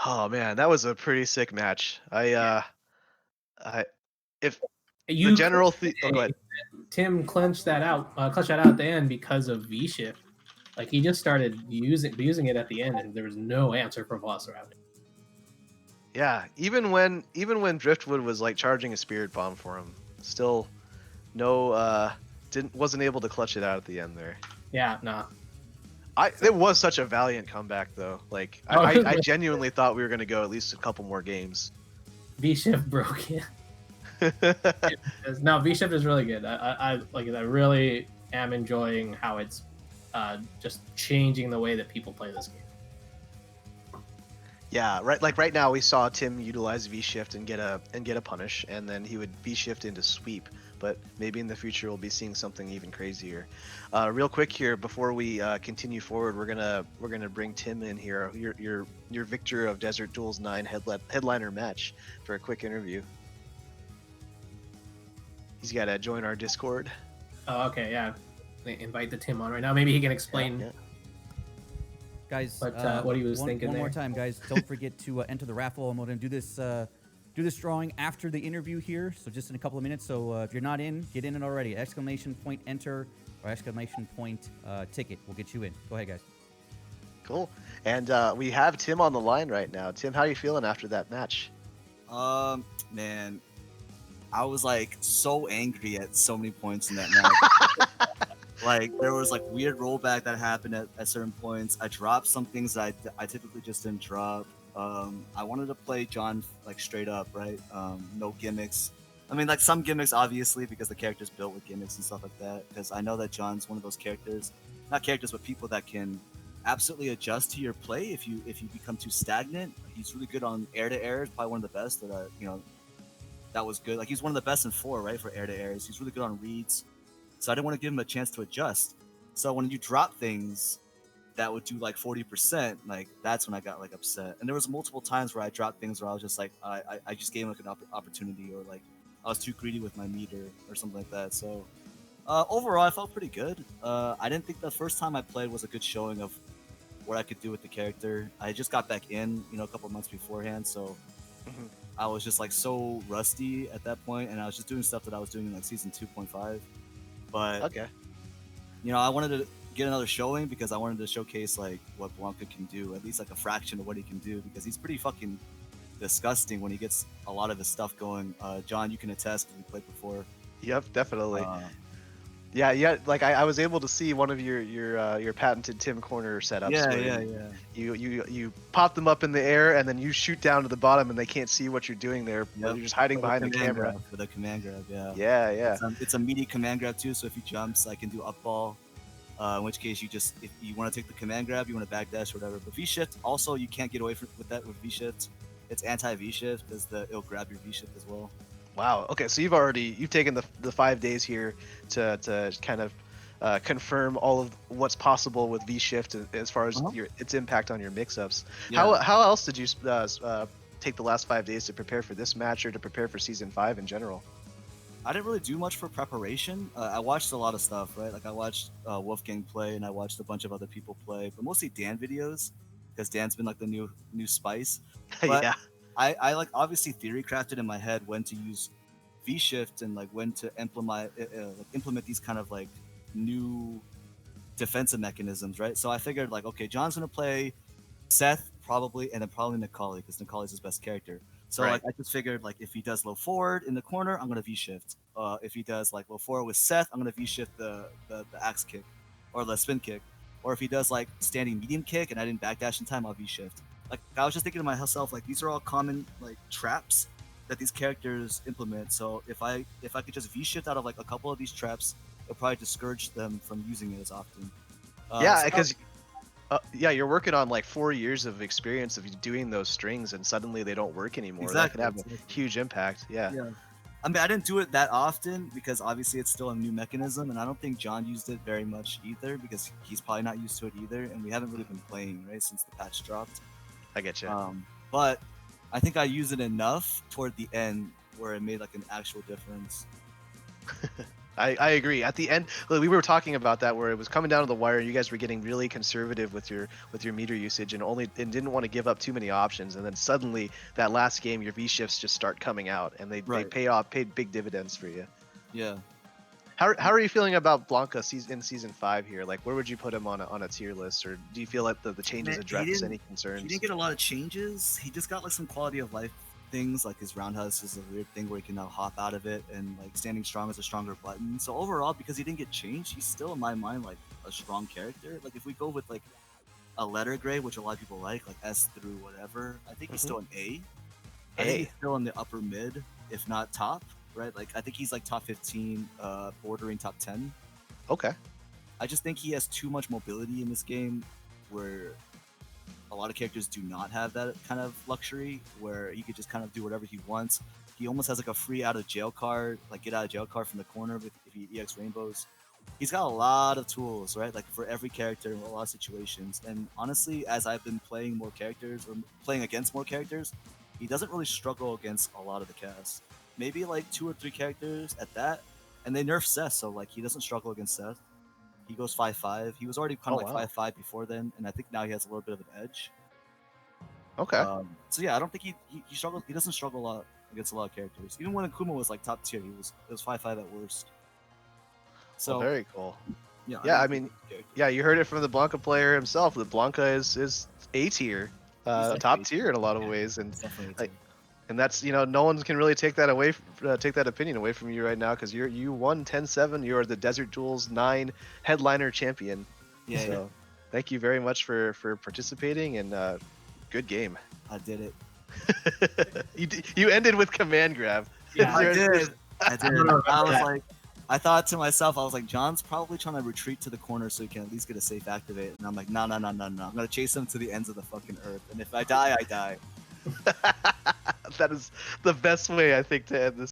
Oh man, that was a pretty sick match. If You the general could oh, go ahead. Tim clutched that out at the end because of V shift. Like he just started using it at the end, and there was no answer for Velociraptor. Yeah, even when Driftwood was like charging a spirit bomb for him, still wasn't able to clutch it out at the end there. Yeah, nah. It was such a valiant comeback though. Like I genuinely thought we were gonna go at least a couple more games. V shift broke it. No, V shift is really good. I like it. I really am enjoying how it's just changing the way that people play this game. Yeah, right. Like right now, we saw Tim utilize V shift and get a punish, and then he would V shift into sweep. But maybe in the future, we'll be seeing something even crazier. Real quick here, before we continue forward, we're gonna bring Tim in here, your victor of Desert Duels 9 headliner match, for a quick interview. He's got to join our Discord. Oh, okay, yeah. Invite the Tim on right now. Maybe he can explain. Yeah. Guys, what he was thinking one more there. time, guys. Don't forget to enter the raffle. I'm going to do this drawing after the interview here, so just in a couple of minutes. So if you're not in, get in it already. Exclamation point enter or exclamation point ticket will get you in. Go ahead, guys. Cool. And we have Tim on the line right now. Tim, how are you feeling after that match? Man, I was like so angry at so many points in that match. Like there was like weird rollback that happened at certain points. I dropped some things that I typically just didn't drop. I wanted to play John like straight up, right? No gimmicks. I mean, like some gimmicks, obviously, because the character's built with gimmicks and stuff like that. Because I know that John's one of those characters, not characters, but people that can absolutely adjust to your play if you become too stagnant. He's really good on air to air. Probably one of the best that that was good. Like he's one of the best in 4, right, for air to airs. He's really good on reads. So I didn't want to give him a chance to adjust. So when you drop things that would do like 40%, like that's when I got like upset. And there was multiple times where I dropped things where I was just like, I just gave him like an opportunity, or like I was too greedy with my meter or something like that. So overall, I felt pretty good. I didn't think the first time I played was a good showing of what I could do with the character. I just got back in, a couple of months beforehand, so I was just like so rusty at that point, and I was just doing stuff that I was doing in like season 2.5. But Okay. I wanted to get another showing because I wanted to showcase like what Blanca can do, at least like a fraction of what he can do, because he's pretty fucking disgusting when he gets a lot of his stuff going. John, you can attest because we played before. Yep, definitely. Yeah. Like I was able to see one of your patented Tim corner setups. Yeah. You pop them up in the air and then you shoot down to the bottom and they can't see what you're doing there. You're just hiding behind the camera. For the command grab, yeah. Yeah. It's a meaty command grab too, so if he jumps, I can do up ball. In which case, if you want to take the command grab, you want to backdash or whatever. But V shift also you can't get away with that with V shift. It's anti V shift because it'll grab your V shift as well. Wow. Okay, so you've taken the 5 days here to kind of confirm all of what's possible with V shift as far as its impact on your mix-ups. Yeah. How else did you take the last 5 days to prepare for this match or to prepare for season 5 in general? I didn't really do much for preparation. I watched a lot of stuff, right? Like I watched Wolfgang play, and I watched a bunch of other people play, but mostly Dan videos, because Dan's been like the new spice. But Yeah. I like obviously theory crafted in my head when to use V shift and like when to implement these kind of like new defensive mechanisms, right? So I figured like, okay, John's gonna play Seth probably, and then probably Nikali, because Nikali's his best character. So Right. like I just figured like if he does low forward in the corner, I'm gonna V shift. If he does like low forward with Seth, I'm gonna V shift the axe kick or the spin kick. Or if he does like standing medium kick and I didn't backdash in time, I'll V shift. Like I was just thinking to myself like these are all common like traps that these characters implement. So if I could just V shift out of like a couple of these traps, it'll probably discourage them from using it as often. Yeah, so- because you're working on like 4 years of experience of doing those strings, and suddenly they don't work anymore. That could have a huge impact. Yeah. I mean, I didn't do it that often because obviously it's still a new mechanism, and I don't think John used it very much either because he's probably not used to it either, and we haven't really been playing right since the patch dropped. I get you. But I think I used it enough toward the end where it made like an actual difference. I agree. At the end, we were talking about that where it was coming down to the wire. You guys were getting really conservative with your meter usage and didn't want to give up too many options. And then suddenly that last game, your V shifts just start coming out, and they paid big dividends for you. Yeah. How are you feeling about Blanca in season 5 here? Like, where would you put him on a tier list, or do you feel like the changes address any concerns? He didn't get a lot of changes. He just got like some quality of life things, like his roundhouse is a weird thing where he can now hop out of it, and like standing strong is a stronger button. So overall, because he didn't get changed, he's still in my mind like a strong character. Like if we go with like a letter grade, which a lot of people like S through whatever, I think he's still an A. I think he's still in the upper mid, if not top, right? Like I think he's like top 15, bordering top 10. Okay. I just think he has too much mobility in this game, where a lot of characters do not have that kind of luxury, where he could just kind of do whatever he wants. He almost has like a free out of jail card, like get out of jail card from the corner if he EX rainbows. He's got a lot of tools, right? Like for every character in a lot of situations. And honestly, as I've been playing more characters or playing against more characters, he doesn't really struggle against a lot of the cast. Maybe like 2 or 3 characters at that. And they nerf Seth, so like he doesn't struggle against Seth. He goes 5-5. He was already kind of 5-5 before then, and I think now he has a little bit of an edge. Okay. So yeah, I don't think he struggles. He doesn't struggle a lot against a lot of characters. Even when Akuma was like top tier, it was 5-5 at worst. So very cool. Yeah. I mean, yeah, you heard it from the Blanca player himself. The Blanca is A tier, top tier in a lot of ways, and like, and that's no one can really take that away, take that opinion away from you right now, because you won 10-7. You are the Desert Duels 9 headliner champion. Yeah. So thank you very much for participating, and good game. I did it. You ended with command grab. Yeah, I did. I was like, I thought to myself, I was like, John's probably trying to retreat to the corner so he can at least get a safe activate. And I'm like, no. I'm gonna chase him to the ends of the fucking earth. And if I die, I die. That is the best way, I think, to end this